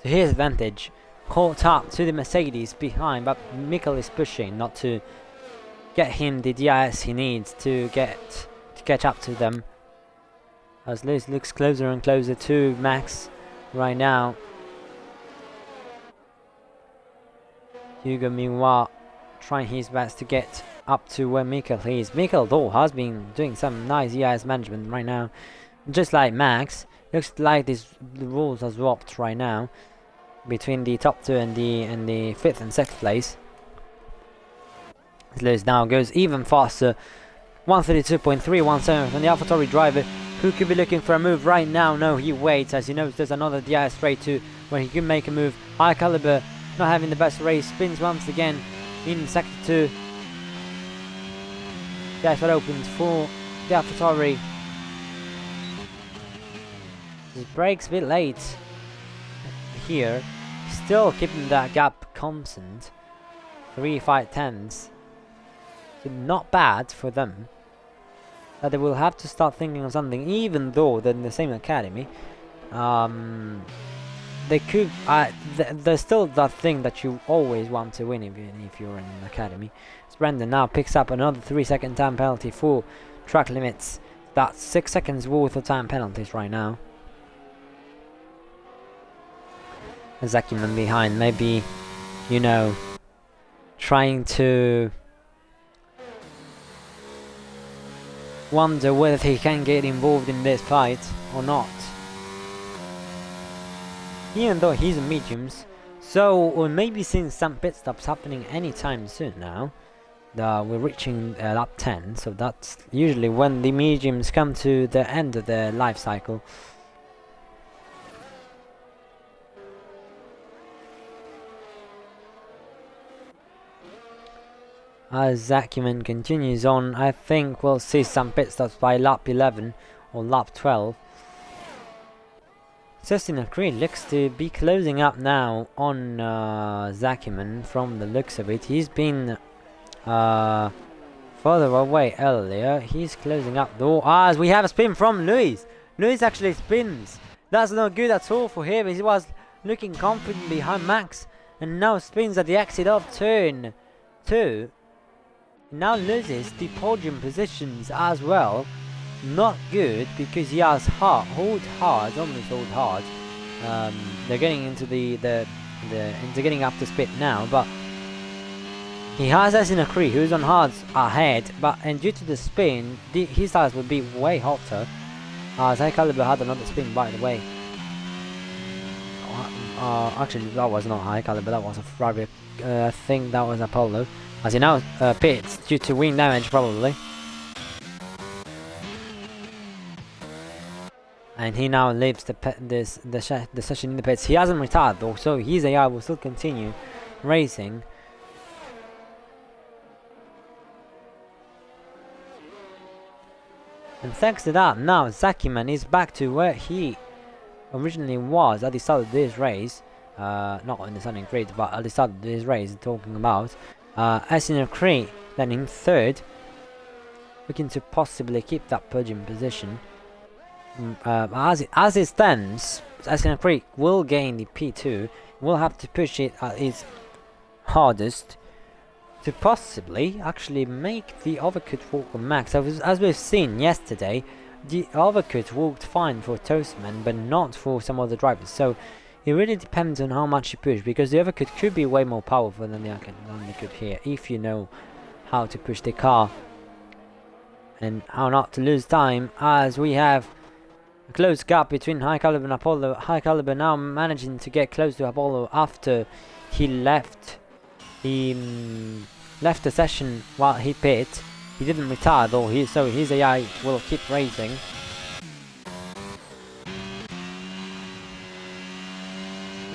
his advantage, caught up to the Mercedes behind, but Mikkel is pushing not to get him the DRS he needs to catch up to them. As Lewis looks closer and closer to Max right now. Hugo meanwhile trying his best to get up to where Mikkel is. Mikkel though has been doing some nice EIS management right now, just like Max. Looks like the rules are swapped right now between the top two and the 5th and 6th place. Lewis now goes even faster, 132.317 from the AlphaTauri driver, who could be looking for a move right now. No, he waits as he knows there's another DIS straight to where he can make a move. High caliber not having the best race, spins once again in sector 2. That's what opens for the AlphaTauri. His brakes a bit late here. Still keeping that gap constant. 3/5/10ths. So not bad for them. But they will have to start thinking of something, even though they're in the same academy. They could. There's still that thing that you always want to win if you're in an academy. So Brandon now picks up another 3-second time penalty for track limits. That's 6 seconds worth of time penalties right now. Zakiman behind, maybe, you know, trying to wonder whether he can get involved in this fight or not. Even though he's in mediums, so we'll maybe seeing some pit stops happening anytime soon now. We're reaching lap 10, so that's usually when the mediums come to the end of their life cycle. As Zakiman continues on, I think we'll see some pit stops by lap 11 or lap 12. Cestina Creed looks to be closing up now on Zakiman from the looks of it. He's been further away earlier. He's closing up though, as we have a spin from Luis. Luis actually spins. That's not good at all for him. He was looking confident behind Max and now spins at the exit of turn 2. Now loses the podium positions as well. Not good because he has hold hard, almost hold hard. They're getting into into getting up to speed now, but he has Asina Cree who's on hards ahead, and due to the spin, his tires will be way hotter. As High Caliber had another spin, by the way. Actually, that was not High Caliber, that was a Ferrari. I think that was Apollo. As he now pits due to wing damage, probably. And he now leaves the session in the pits. He hasn't retired though, so his AI will still continue racing. And thanks to that, now Zakiman is back to where he originally was at the start of this race. Not in the starting grid, but at the start of this race, talking about. Asina Cree then in third, looking to possibly keep that podium position. As it stands, Asina Cree will gain the P2. Will have to push it at its hardest to possibly actually make the overcut walk on Max. As we've seen yesterday, the overcut walked fine for Toastman, but not for some other drivers. So it really depends on how much you push, because the overcut could be way more powerful than the undercut here, if you know how to push the car and how not to lose time. As we have a close gap between High Caliber and Apollo. High Caliber now managing to get close to Apollo after he left. He left the session while he pit. He didn't retire though, so his AI will keep racing.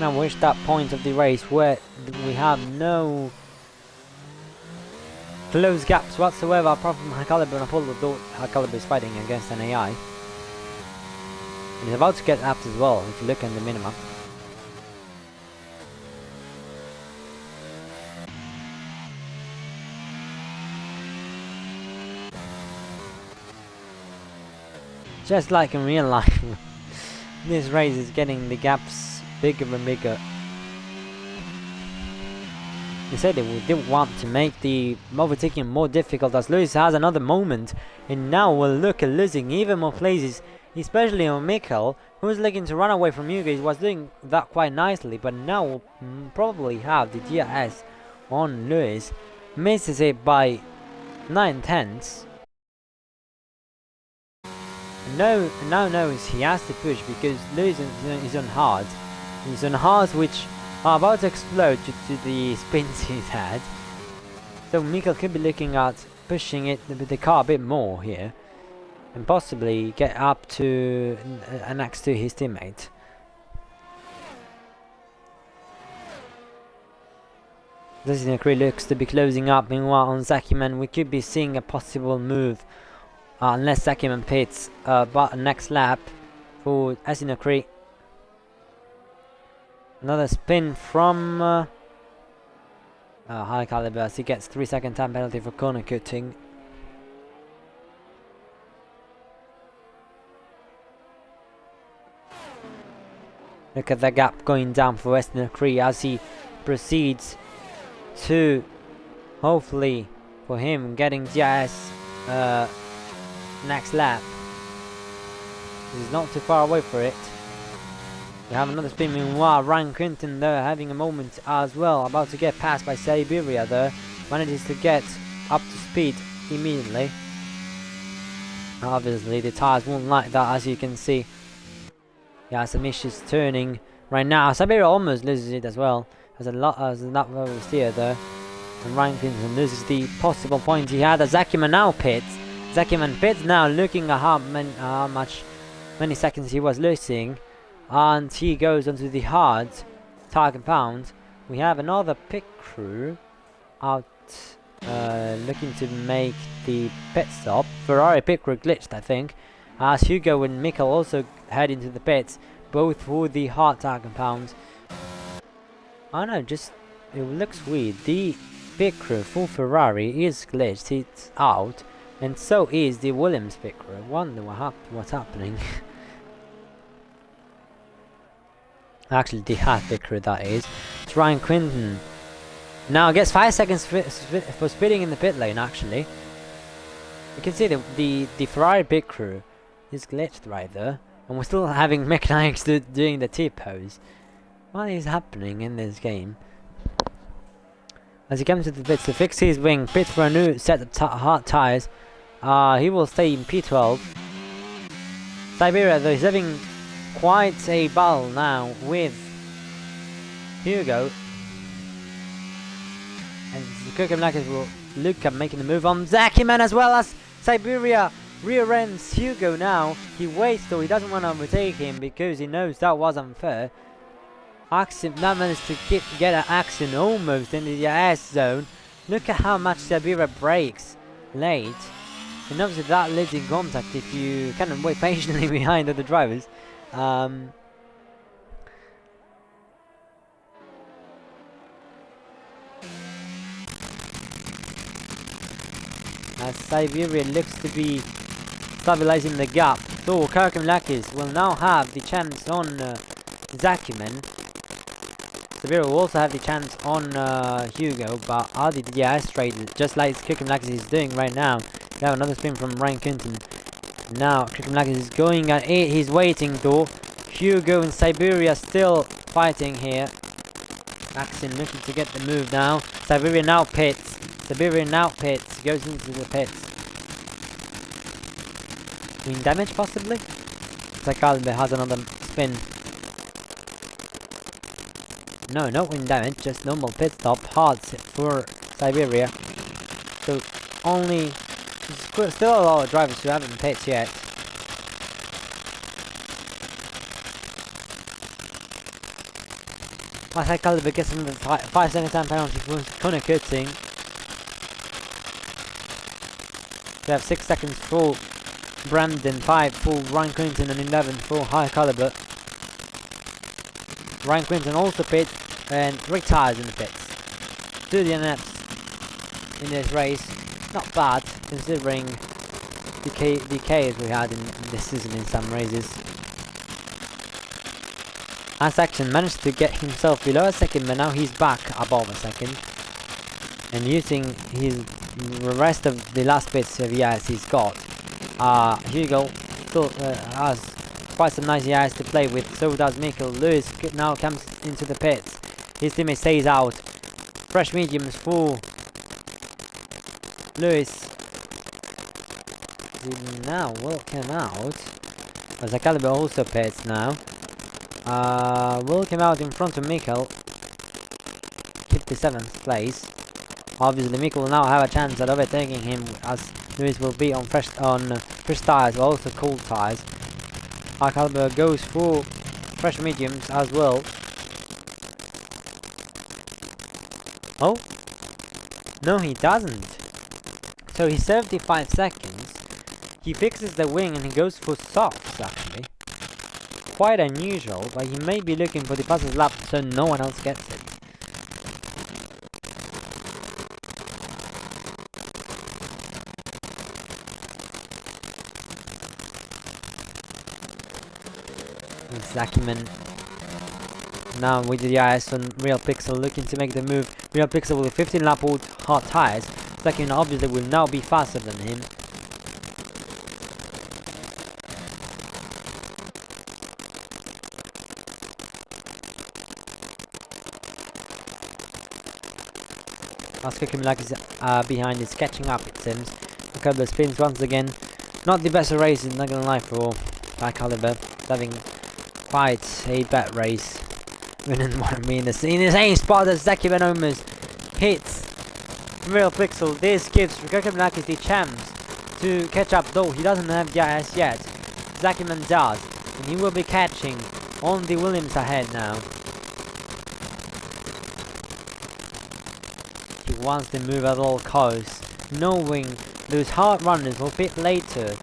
Now we're at that point of the race where we have no close gaps whatsoever apart from High Caliber and Apollo, though High Caliber is fighting against an AI. And he's about to get lapped as well if you look at the minimum. Just like in real life, this race is getting the gaps bigger and bigger. They said they didn't want to make the overtaking more difficult, as Lewis has another moment and now will look at losing even more places, especially on Mikkel, who was looking to run away from you guys. Was doing that quite nicely, but now will probably have the DRS on Lewis. Misses it by 9/10. Now knows he has to push because Lewis is on hard. He's on hards which are about to explode due to the spins he's had. So Mikkel could be looking at pushing the car a bit more here, and possibly get up to next to his teammate. This looks to be closing up. Meanwhile on Zakiman we could be seeing a possible move. Unless Zakiman pits but next lap, for Asinakri. Another spin from High Caliber as he gets 3-second time penalty for corner cutting. Look at the gap going down for Asinakri as he proceeds to, hopefully for him, getting GIS next lap. He's not too far away for it. We have another spin. Meanwhile, Ryan Quinton there having a moment as well, about to get passed by Siberia there. Manages to get up to speed immediately. Obviously the tires won't like that, as you can see. Yeah, some issues turning right now. Siberia almost loses it as well. As that very steer there. And Ryan Quinton loses the possible point he had as Zakiman now pits. Zakiman pits now, looking at how many seconds he was losing. And he goes onto the hard tire compound. We have another pit crew out looking to make the pit stop. Ferrari pit crew glitched, I think, as Hugo and Mikkel also head into the pits, both for the hard tire compound. I don't know, just it looks weird. The pit crew for Ferrari is glitched, it's out, and so is the Williams pit crew. I wonder what's happening. Actually, the Haas pit crew, that is. It's Ryan Quinton. Now gets 5 seconds for speeding in the pit lane, actually. You can see the Ferrari pit crew is glitched right there. And we're still having mechanics doing the T-pose. What is happening in this game? As he comes to the pits to fix his wing, pit for a new set of hard tyres. He will stay in P12. Siberia, though, is having quite a battle now with Hugo. And Kukamlakis will look at making the move on Zakiman, as well as Siberia rear ends Hugo now. He waits, though he doesn't want to overtake him because he knows that was unfair. Axon now managed to get an Axon almost in the S zone. Look at how much Siberia brakes late. And obviously that leads in contact if you cannot wait patiently behind other drivers. As Siberia looks to be stabilizing the gap, though Kirkhamlakis will now have the chance on Zakiman. Siberia will also have the chance on Hugo, but are the DRS straight, just like Kirkhamlakis is doing right now. We have another spin from Ryan Quinton. Now Kirkhamlakis is going at it, he's waiting though. Hugo and Siberia still fighting here. Axon looking to get the move now. Siberia now pits. Siberia now pits, goes into the pits. Wing damage possibly? Zakalbe has another spin. No, no wing damage, just normal pit stop. Hard for Siberia. So only, still a lot of drivers who haven't pits yet. Zakalbe gets another 5 second time penalty for corner cutting. We have 6 seconds for Brandon, 5 for Ryan Quinton and 11 for High Caliber. Ryan Quinton also pits and retires in the pits. 2 DNFs in this race. Not bad considering the chaos we had in this season in some races. As Action managed to get himself below a second, but now he's back above a second. And using the rest of the last bits of EIS he's got. Hugo still has quite some nice EIS to play with, so does Mikkel. Lewis now comes into the pits. His teammate stays out. Fresh mediums for Lewis. He now will come out. As a Caliber also pits now. Will come out in front of Mikkel. 57th place. Obviously Mikkel will now have a chance at overtaking him, as Lewis will be on fresh tyres, but also cold tyres. High Caliber goes for fresh mediums as well. Oh? No, he doesn't. So he's 75 seconds. He fixes the wing and he goes for softs actually. quite unusual, but he may be looking for the fastest lap so no one else gets it. Zakiman now with the eyes on Real Pixel looking to make the move. Real Pixel with 15 lap old hard tires. Zakiman obviously will now be faster than him. Oscar Kumilak is behind, is catching up it seems. A couple of spins once again. Not the best race, not gonna lie, for that caliber. Having quite a bad race. Winning what I mean, in the same spot as Zakiman almost hits Real Pixel. This gives Kumilak the chance to catch up, though he doesn't have gas yet. Zakiman does, and he will be catching on the Williams ahead now. He wants to move at all costs, knowing those hard runners will pit later.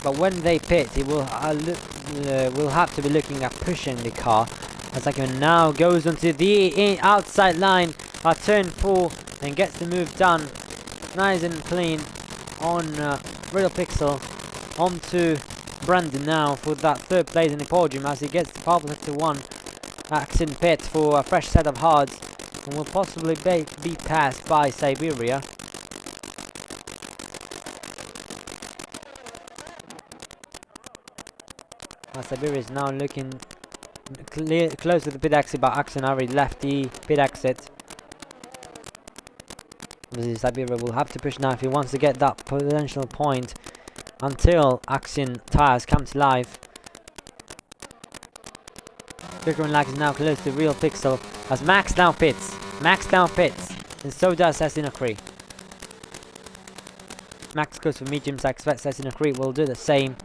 But when they pit, he will have to be looking at pushing the car. As Zakiman now goes onto the outside line at turn 4 and gets the move done nice and clean on Real Pixel. Onto Brandon now for that third place in the podium as he gets the power to 1 Axon pit for a fresh set of hards. And will possibly be passed by Siberia. Siberia is now looking close to the pit exit, but Axon already left the pit exit. Obviously, Siberia will have to push now if he wants to get that potential point until Axon tires come to life. Lag is now close to Real Pixel as Max now pits. And so does Sassinacree. Max goes for mediums. I expect Sassinacree will do the same.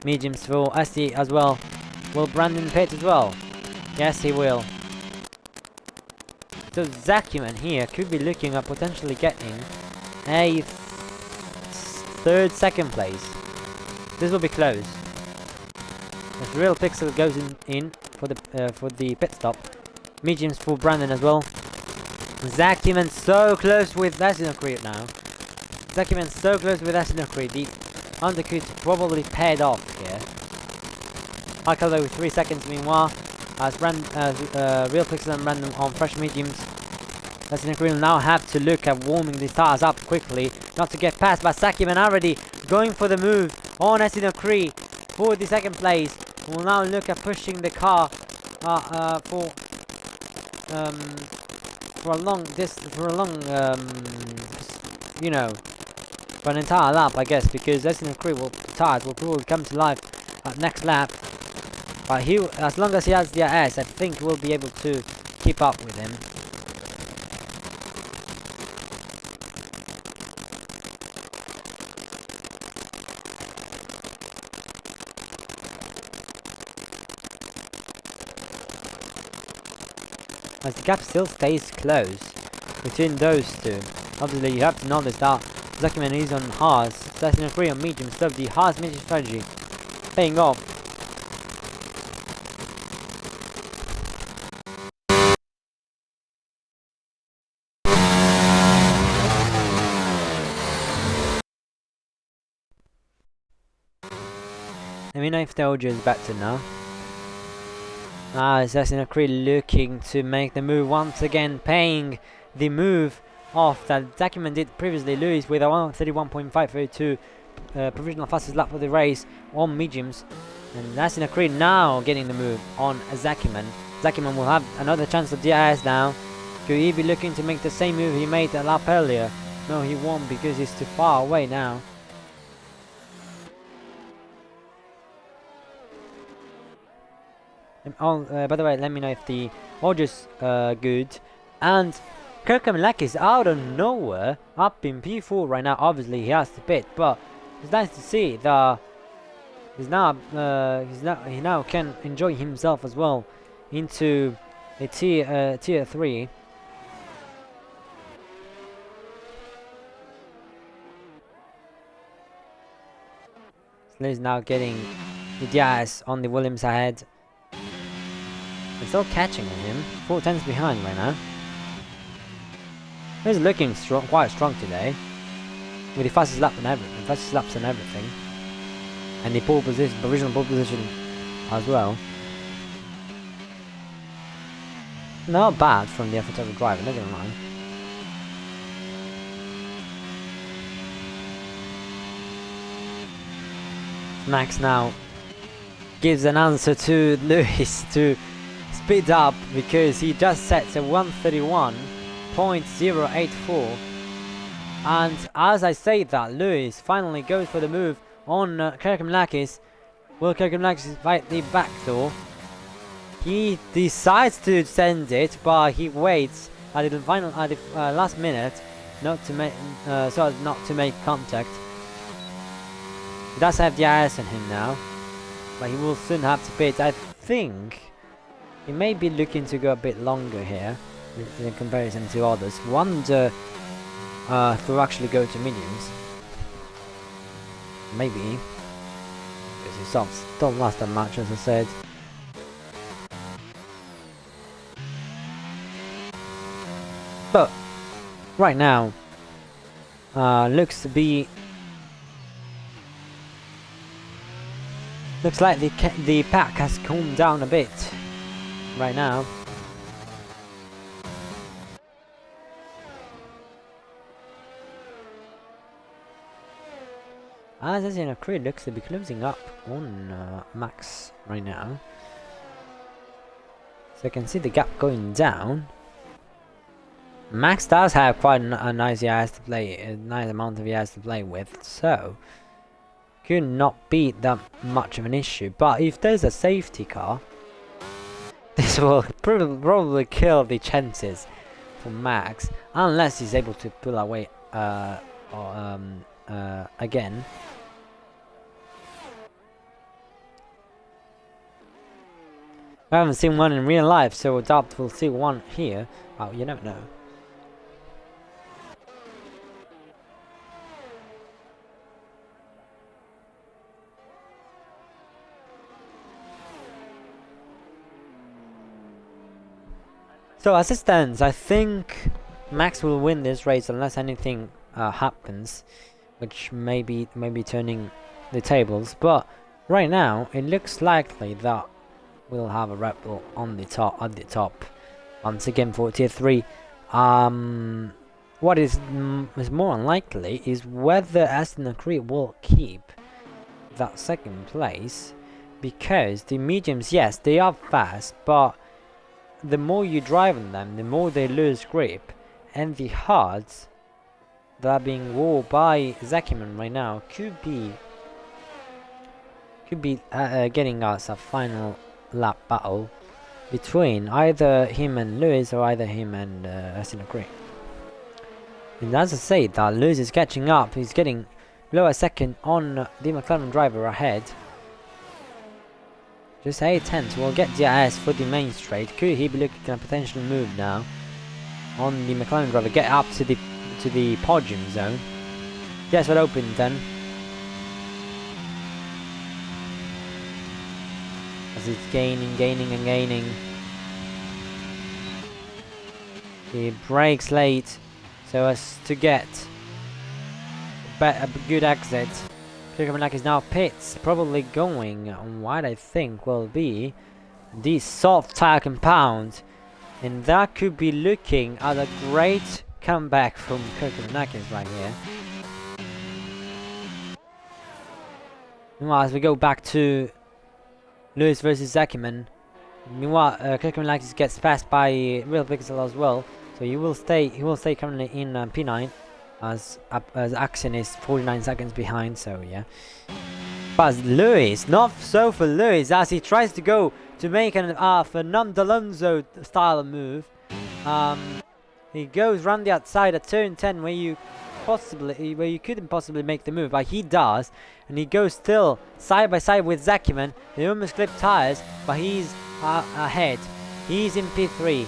Mediums for SD as well. Will Brandon pit as well? Yes, he will. So Zakiman here could be looking at potentially getting a second place. This will be close. As Real Pixel goes in for the pit stop. Mediums for Brandon as well. Zakiman so close with Sassinacree now. Zakiman so close with Sassinacree. The undercut probably paid off here. Alcalá with 3 seconds meanwhile. As Real Pixel and Brandon on fresh mediums. Sassinacree will now have to look at warming the tires up quickly. Not to get past, but Zakiman already going for the move on Sassinacree for the second place. We'll now look at pushing the car for an entire lap, I guess, because Sassinacree tires will probably come to life at next lap. But he, as long as he has the AS, I think we'll be able to keep up with him. As the gap still stays close between those two. Obviously, you have to notice that Zakiman is on hards, Sassinacree on medium, so the hards medium strategy paying off. Let me know if the audio is better now. Sassinacree looking to make the move once again, paying the move off that Zakiman did previously lose with a 131.532 provisional fastest lap of the race on mediums. And Sassinacree now getting the move on Zakiman. Zakiman will have another chance of DRS now. Could he be looking to make the same move he made a lap earlier? No, he won't because he's too far away now. By the way, let me know if the audio's good. And Kirkham is out of nowhere, up in P4 right now. Obviously, he has to pit, but it's nice to see that he now can enjoy himself as well into a tier 3. So he's now getting the Diaz on the Williams ahead. They're still catching him. 4 tenths behind right now. He's looking strong, quite strong today, with the fastest lap and everything, fastest laps and everything, and the pole position, provisional pole position as well. Not bad from the FWL driver, not gonna lie. Max now gives an answer to Lewis to speed up because he just sets a 1:31.084, and as I say that, Lewis finally goes for the move on Kirkmanakis. Will Kirkmanakis fight the backdoor? He decides to send it, but he waits at the final, at the last minute, not to make so as not to make contact. He does have the IS on him now, but he will soon have to pit. I think he may be looking to go a bit longer here in comparison to others. Wonder to actually go to mediums. Maybe because he don't last that much, as I said. But right now, looks like the pack has calmed down a bit right now. As I say, Creed looks to be closing up on Max right now, so you can see the gap going down. Max does have quite a nice EIS to play, a nice amount of EIS to play with, so could not be that much of an issue. But if there's a safety car, this will probably kill the chances for Max, unless he's able to pull away again. I haven't seen one in real life, so I doubt we'll see one here. Well, you never know. So as it stands, I think Max will win this race unless anything happens, which may be turning the tables. But right now, it looks likely that we'll have a Red Bull on the top, at the top, once again for Tier 3. What is more unlikely is whether Aston Creed will keep that second place, because the mediums, yes, they are fast, but the more you drive on them, the more they lose grip, and the hards that are being wore by Zakiman right now could be getting us a final lap battle between either him and Lewis or either him and Aston Creed. And as I say that, Lewis is catching up. He's getting lower second on the McLaren driver ahead. Just 8 tenths will get DRS for the main straight. Could he be looking at a potential move now on the McLaren driver? Get up to the podium zone. Yes, well open then. As it's gaining. He brakes late so as to get a good exit. Kirkmanakis is now pits, probably going on what I think will be the soft tire compound, and that could be looking at a great comeback from Kirkmanakis right here. Meanwhile, as we go back to Lewis versus Zakiman, meanwhile Kirkmanakis gets passed by Real Pixel as well, so he will stay currently in P9. As Action is 49 seconds behind, so yeah. But Lewis, not so for Lewis, as he tries to go to make an Fernando Alonso style move. He goes round the outside at turn 10 where you couldn't possibly make the move, but he does, and he goes still side by side with Zakiman. They almost clip tires, but he's ahead. He's in P3.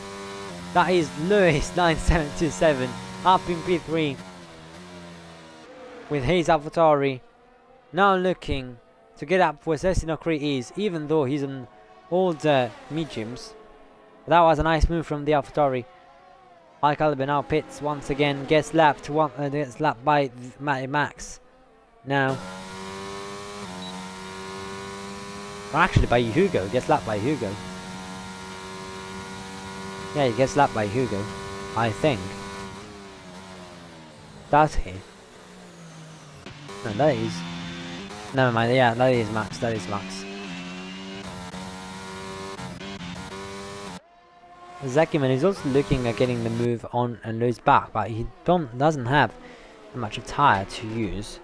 That is Lewis 9727 up in P3. With his AlphaTauri now looking to get up where Sestina Cree is, even though he's on older mediums. That was a nice move from the AlphaTauri. High Caliber now pits once again, gets lapped by Max. Now, or actually by Hugo, gets lapped by Hugo. Yeah, he gets lapped by Hugo, I think. Does he? No, that is. Never mind, yeah, that is Max, that is Max. Zakiman is also looking at getting the move on and Lewis back, but he doesn't have much of tyre to use.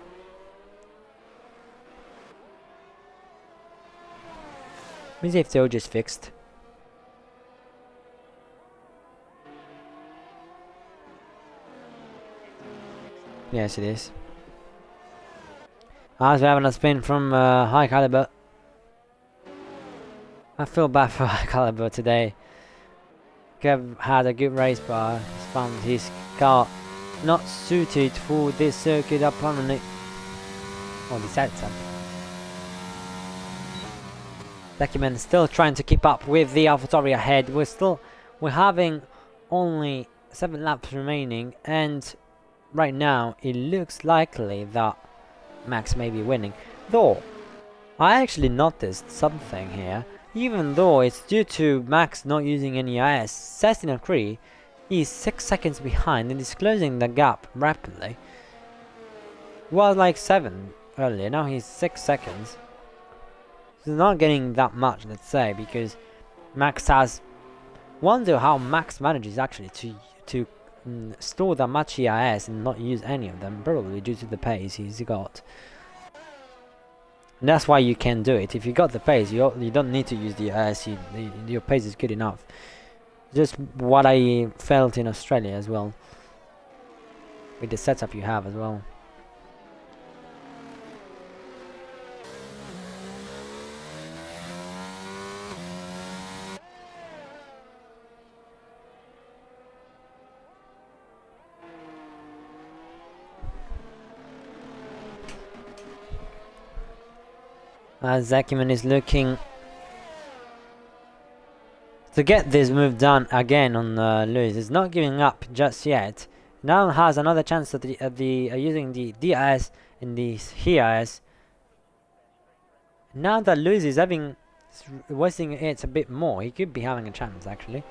Let me see if they're just fixed. Yes, it is. As we're having a spin from High Caliber. I feel bad for High Caliber today. Kev had a good race, but he's found his car not suited for this circuit apparently. Or the setup. Zakiman still trying to keep up with the AlphaTauri ahead. We're having only 7 laps remaining, and right now it looks likely that Max may be winning. Though I actually noticed something here. Even though it's due to Max not using any IS, Sestina Cree is 6 seconds behind and is closing the gap rapidly. He was like 7 earlier, now he's 6 seconds. So not getting that much, let's say, because Max has... Wonder how Max manages actually to store that much EIS and not use any of them, probably due to the pace he's got. And that's why you can do it. If you got the pace, you don't need to use the EIS, your pace is good enough. Just what I felt in Australia as well, with the setup you have as well. Zakiman is looking to get this move done again on Lewis. He's not giving up just yet. Now has another chance at using the DIS and the HIS. Now that Lewis is wasting it a bit more, he could be having a chance actually.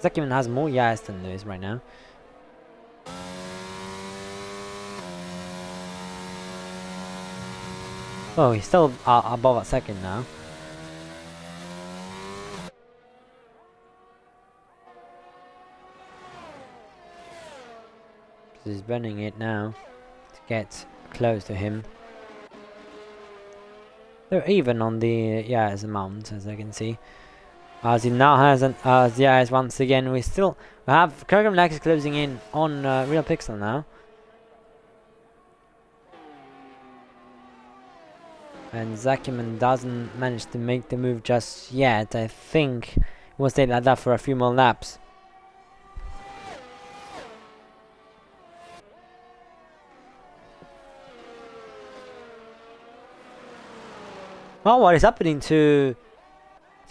Zakiman has more EIS than Lewis right now. Oh, he's still above a second now. He's burning it now to get close to him. They're even on the EIS amount, as I can see. As he now has an the EIS once again. We have Kurgan Lex closing in on Real Pixel now. And Zakiman doesn't manage to make the move just yet. I think it will stay like that for a few more laps. Oh, what is happening to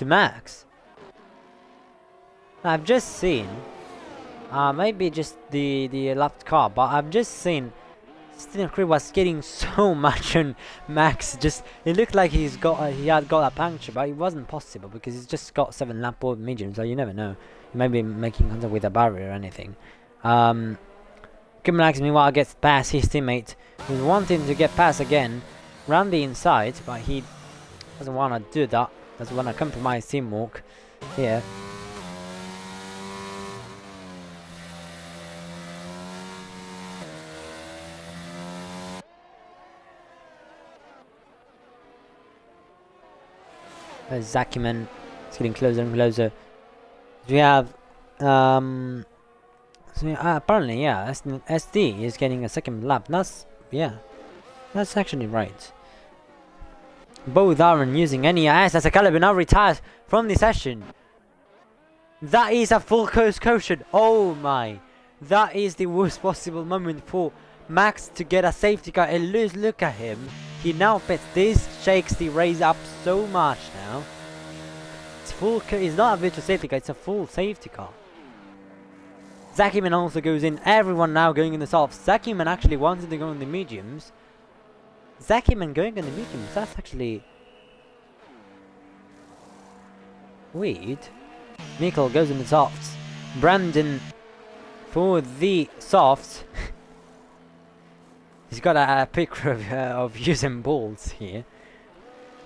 Max? I've just seen, maybe just the left car, but I've just seen Sestina Cree was getting so much on Max. Just it looked like he had got a puncture, but it wasn't possible because he's just got 7 lap board medium, so you never know. He may be making contact with a barrier or anything. Max meanwhile gets past his teammate, who's wanting to get past again, round the inside, but he doesn't want to do that. Doesn't want to compromise teamwork here. Zakiman is getting closer and closer. We have apparently SD is getting a second lap. That's actually right. Both aren't using any IS as a Caliber now retires from the session. That is a full coast caution. Oh my, that is the worst possible moment for Max to get a safety car. And look at him He now pits. This shakes the race up so much now. It's full. It's not a virtual safety car. It's a full safety car. Zakiman also goes in. Everyone now going in the softs. Zakiman actually wanted to go in the mediums. Zakiman going in the mediums. That's actually weird. Mikkel goes in the softs. Brandon for the softs. He's got a picture of using balls here,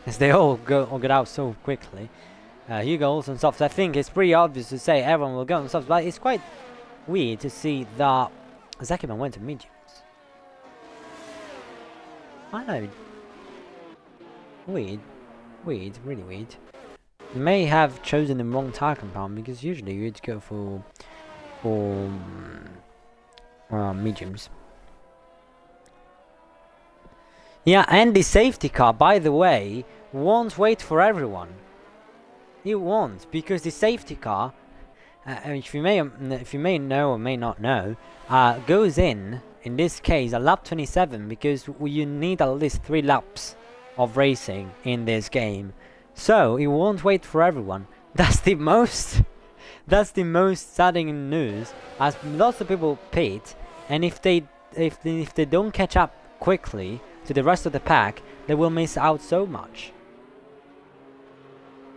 as they all get out so quickly. Hugo also on softs. I think it's pretty obvious to say everyone will go on softs, but it's quite weird to see that Zakiman went to mediums. I know. Weird, really weird. You may have chosen the wrong tire compound, because usually you'd go for mediums. Yeah, and the safety car, by the way, won't wait for everyone. It won't, because the safety car, if you may know or may not know, goes in this case, a lap 27, because you need at least 3 laps of racing in this game. So it won't wait for everyone. That's the most saddening news, as lots of people pit, and if they don't catch up quickly to the rest of the pack, they will miss out so much.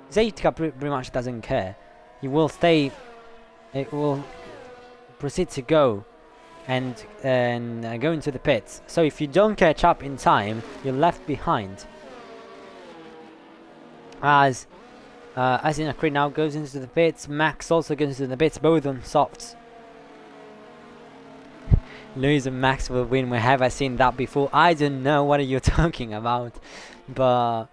Safety car pretty much doesn't care. It will proceed to go and go into the pits. So if you don't catch up in time, you're left behind. As in Creed now goes into the pits, Max also goes into the pits, both on softs. Lewis and Max will win. Where have I seen that before? I don't know what are you talking about, but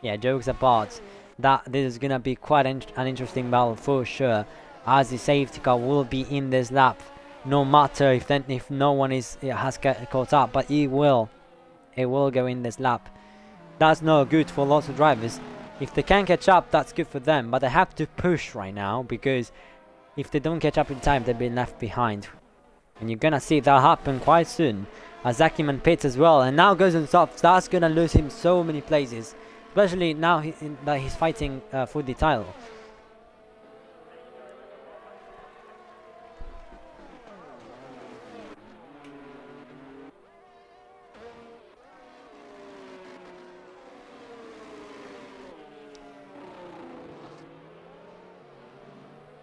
yeah, jokes apart, that this is gonna be quite an interesting battle for sure, as the safety car will be in this lap, no matter if no one has caught up, but it will go in this lap. That's not good for lots of drivers. If they can catch up, that's good for them, but they have to push right now, because if they don't catch up in time, they'll be left behind. And you're gonna see that happen quite soon, as Zakiman pits as well, and now goes on softs. That's gonna lose him so many places, especially now that he's fighting for the title.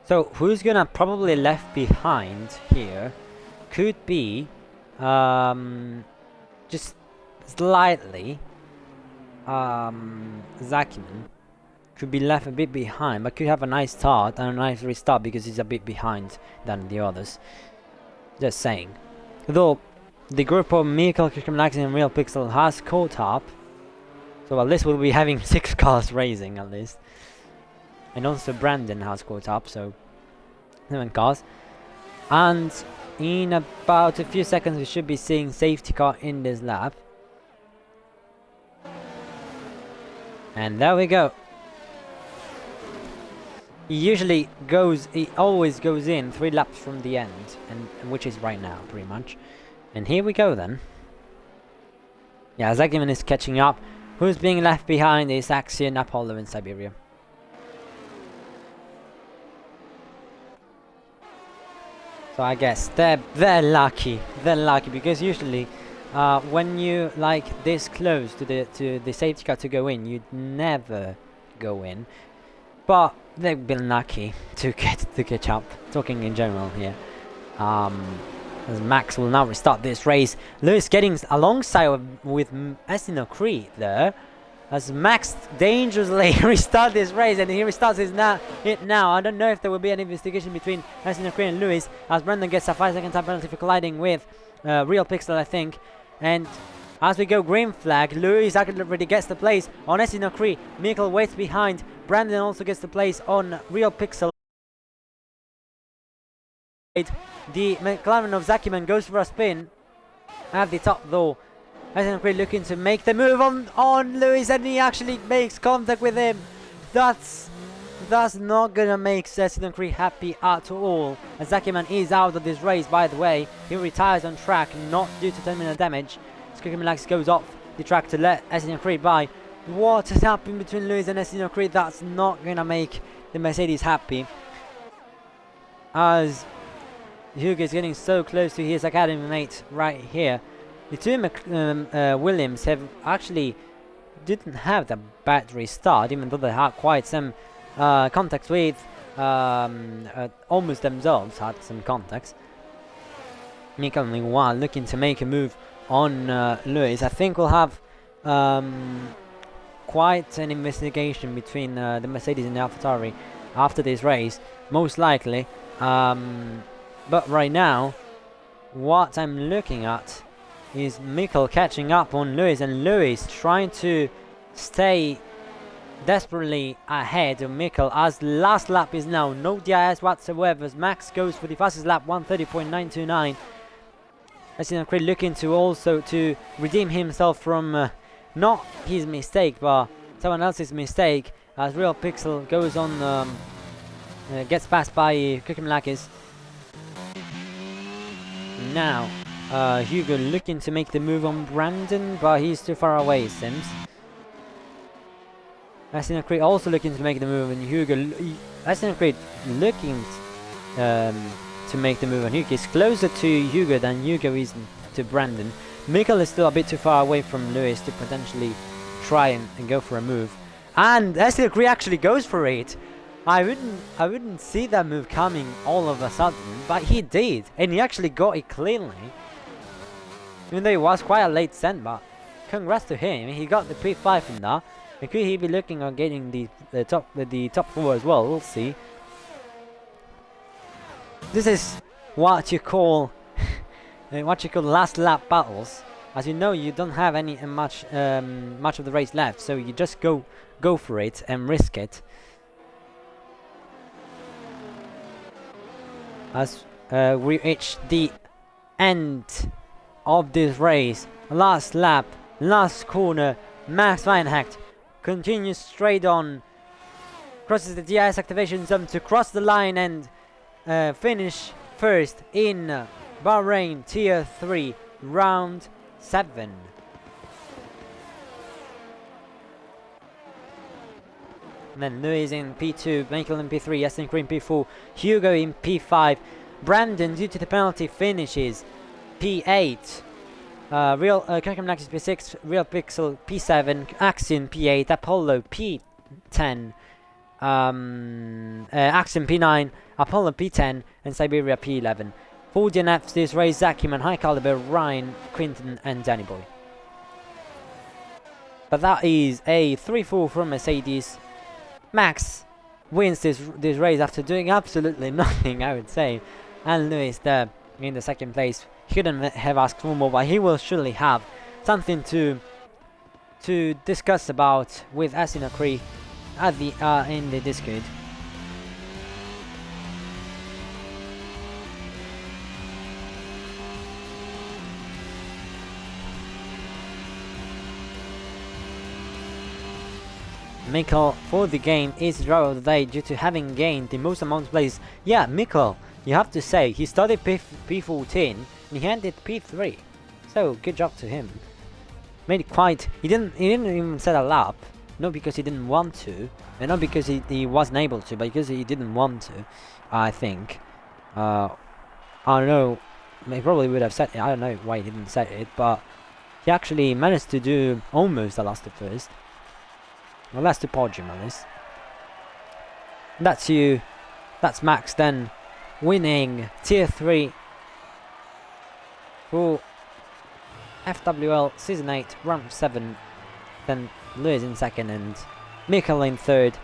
So who's gonna probably left behind here could be just slightly Zakiman could be left a bit behind, but could have a nice start and a nice restart, because he's a bit behind than the others. Just saying. Though the group of Mikkel, Kishkamax and Real Pixel has caught up, so at least we'll be having 6 cars racing at least. And also Brandon has caught up, so 7 cars. And in about a few seconds we should be seeing safety car in this lap. And there we go. He always goes in 3 laps from the end, and which is right now pretty much. And here we go then. Yeah, Zakiman is catching up. Who's being left behind is Axion, Apollo and Siberia. So I guess they're lucky. They're lucky, because usually when you like this close to the safety car to go in, you'd never go in. But they've been lucky to catch up. Talking in general here. As Max will now restart this race. Lewis getting alongside with Asino Cree there. As Max dangerously restart this race, and he restarts it now. I don't know if there will be an investigation between Asino Cree and Lewis, as Brandon gets a 5-second time penalty for colliding with Real Pixel, I think. And as we go green flag, Lewis actually already gets the place on Asino Cree. Mikkel waits behind. Brandon also gets the place on Real Pixel. The McLaren of Zakiman goes for a spin at the top though. Asino Cree looking to make the move on Lewis, and he actually makes contact with him. That's not gonna make Asino Cree happy at all. As Zakiman is out of this race, by the way. He retires on track, not due to terminal damage. Skikimalax goes off the track to let Etienne Creed by. What has happened between Lewis and Etienne Creed? That's not gonna make the Mercedes happy, as Hugo is getting so close to his academy mate right here. The two Williams have actually didn't have the bad restart, even though they had quite some contacts with almost themselves had some contacts. Michael meanwhile looking to make a move on Lewis. I think we'll have quite an investigation between the Mercedes and the AlphaTauri after this race, most likely. But right now, what I'm looking at is Michael catching up on Lewis, and Lewis trying to stay desperately ahead of Michael, as the last lap is now no DRS whatsoever, as Max goes for the fastest lap, 1:30.929. Etienne Creed looking to also to redeem himself from not his mistake but someone else's mistake, as Real Pixel goes on gets passed by Kukimalakis. Now Hugo looking to make the move on Brandon, but he's too far away, it seems. Etienne Creed also looking to make the move on Hugo. Etienne Creed looking to make the move on Hugo. He's closer to Hugo than Hugo is to Brandon. Michael is still a bit too far away from Lewis to potentially try and go for a move. And Etienne Creed actually goes for it. I wouldn't see that move coming all of a sudden, but he did, and he actually got it cleanly. Even though it was quite a late send, but congrats to him. He got the P5 in that. And could he be looking on getting the top 4 as well? We'll see. This is what you call last lap battles. As you know, you don't have any much of the race left, so you just go for it and risk it. As we reach the end of this race, last lap, last corner, Max Weinhecht continues straight on, crosses the DRS activation zone to cross the line and finish first in Bahrain Tier 3, round 7. And then Lewis in P2, Michael in P3, Etienne Creed in P4, Hugo in P5, Brandon, due to the penalty, finishes P8. Real Kukimalakis P6, Real Pixel P7, Axion P8, Apollo P10, Axion P9, Apollo P10, and Siberia P11. For DNFs this race, Zakiman, High Caliber, Ryan, Quinton, and Danny Boy. But that is a 3-4 from Mercedes. Max wins this race after doing absolutely nothing, I would say. And Lewis there in the second place. He couldn't have asked for more, but he will surely have something to discuss about with Etienne Creed at the in the Discord. Mikkel for the game is driver of the day due to having gained the most amount of plays. Yeah, Mikkel, you have to say, he started P14 and he ended P3. So good job to him. Made it quite. He didn't even set a lap, not because he didn't want to, and not because he wasn't able to, but because he didn't want to. I think. I don't know. He probably would have set it. I don't know why he didn't set it, but he actually managed to do almost the last to first. Well, that's the podium at least. That's you. That's Max then winning Tier 3 for FWL Season 8, Round 7. Then Lewis in second and Mikkel in third.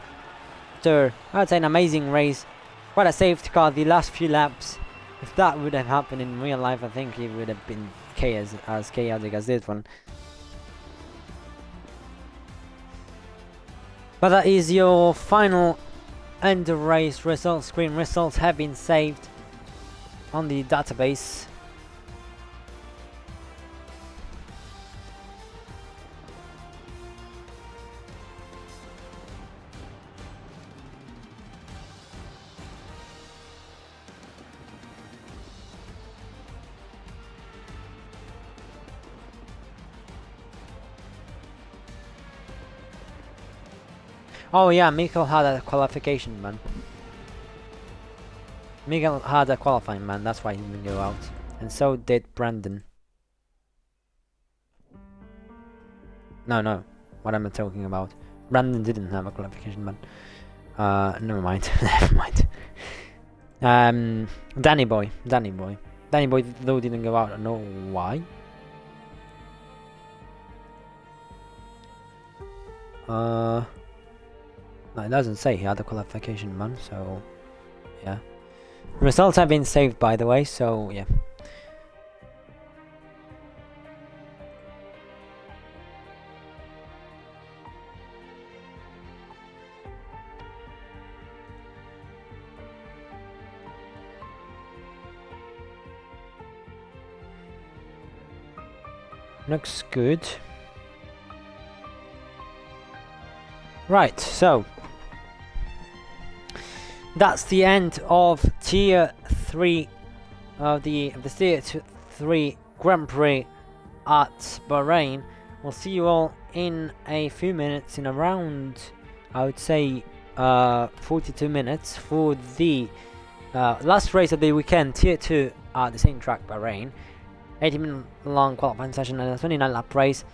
So, I'd say an amazing race. Quite a safety car the last few laps. If that would have happened in real life, I think it would have been as chaotic as this one. But that is your final end of race results screen. Results have been saved on the database. Oh yeah, Mikael had a qualification, man. Mikael had a qualifying, man. That's why he didn't go out. And so did Brandon. No. What am I talking about? Brandon didn't have a qualification, man. Never mind. Never mind. Danny Boy, though didn't go out. I don't know why. No, it doesn't say he had a qualification, man. So, yeah. Results have been saved, by the way. So, yeah. Looks good. Right, so that's the end of Tier 3 of the Tier 3 Grand Prix at Bahrain. We'll see you all in a few minutes, in around, I would say, 42 minutes for the last race of the weekend, Tier 2 at the same track, Bahrain. 80-minute long qualifying session and a 29-lap race.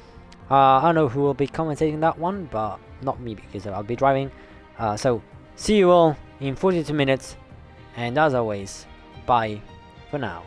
I don't know who will be commentating that one, but not me because I'll be driving. So, see you all in 42 minutes, and as always, bye for now.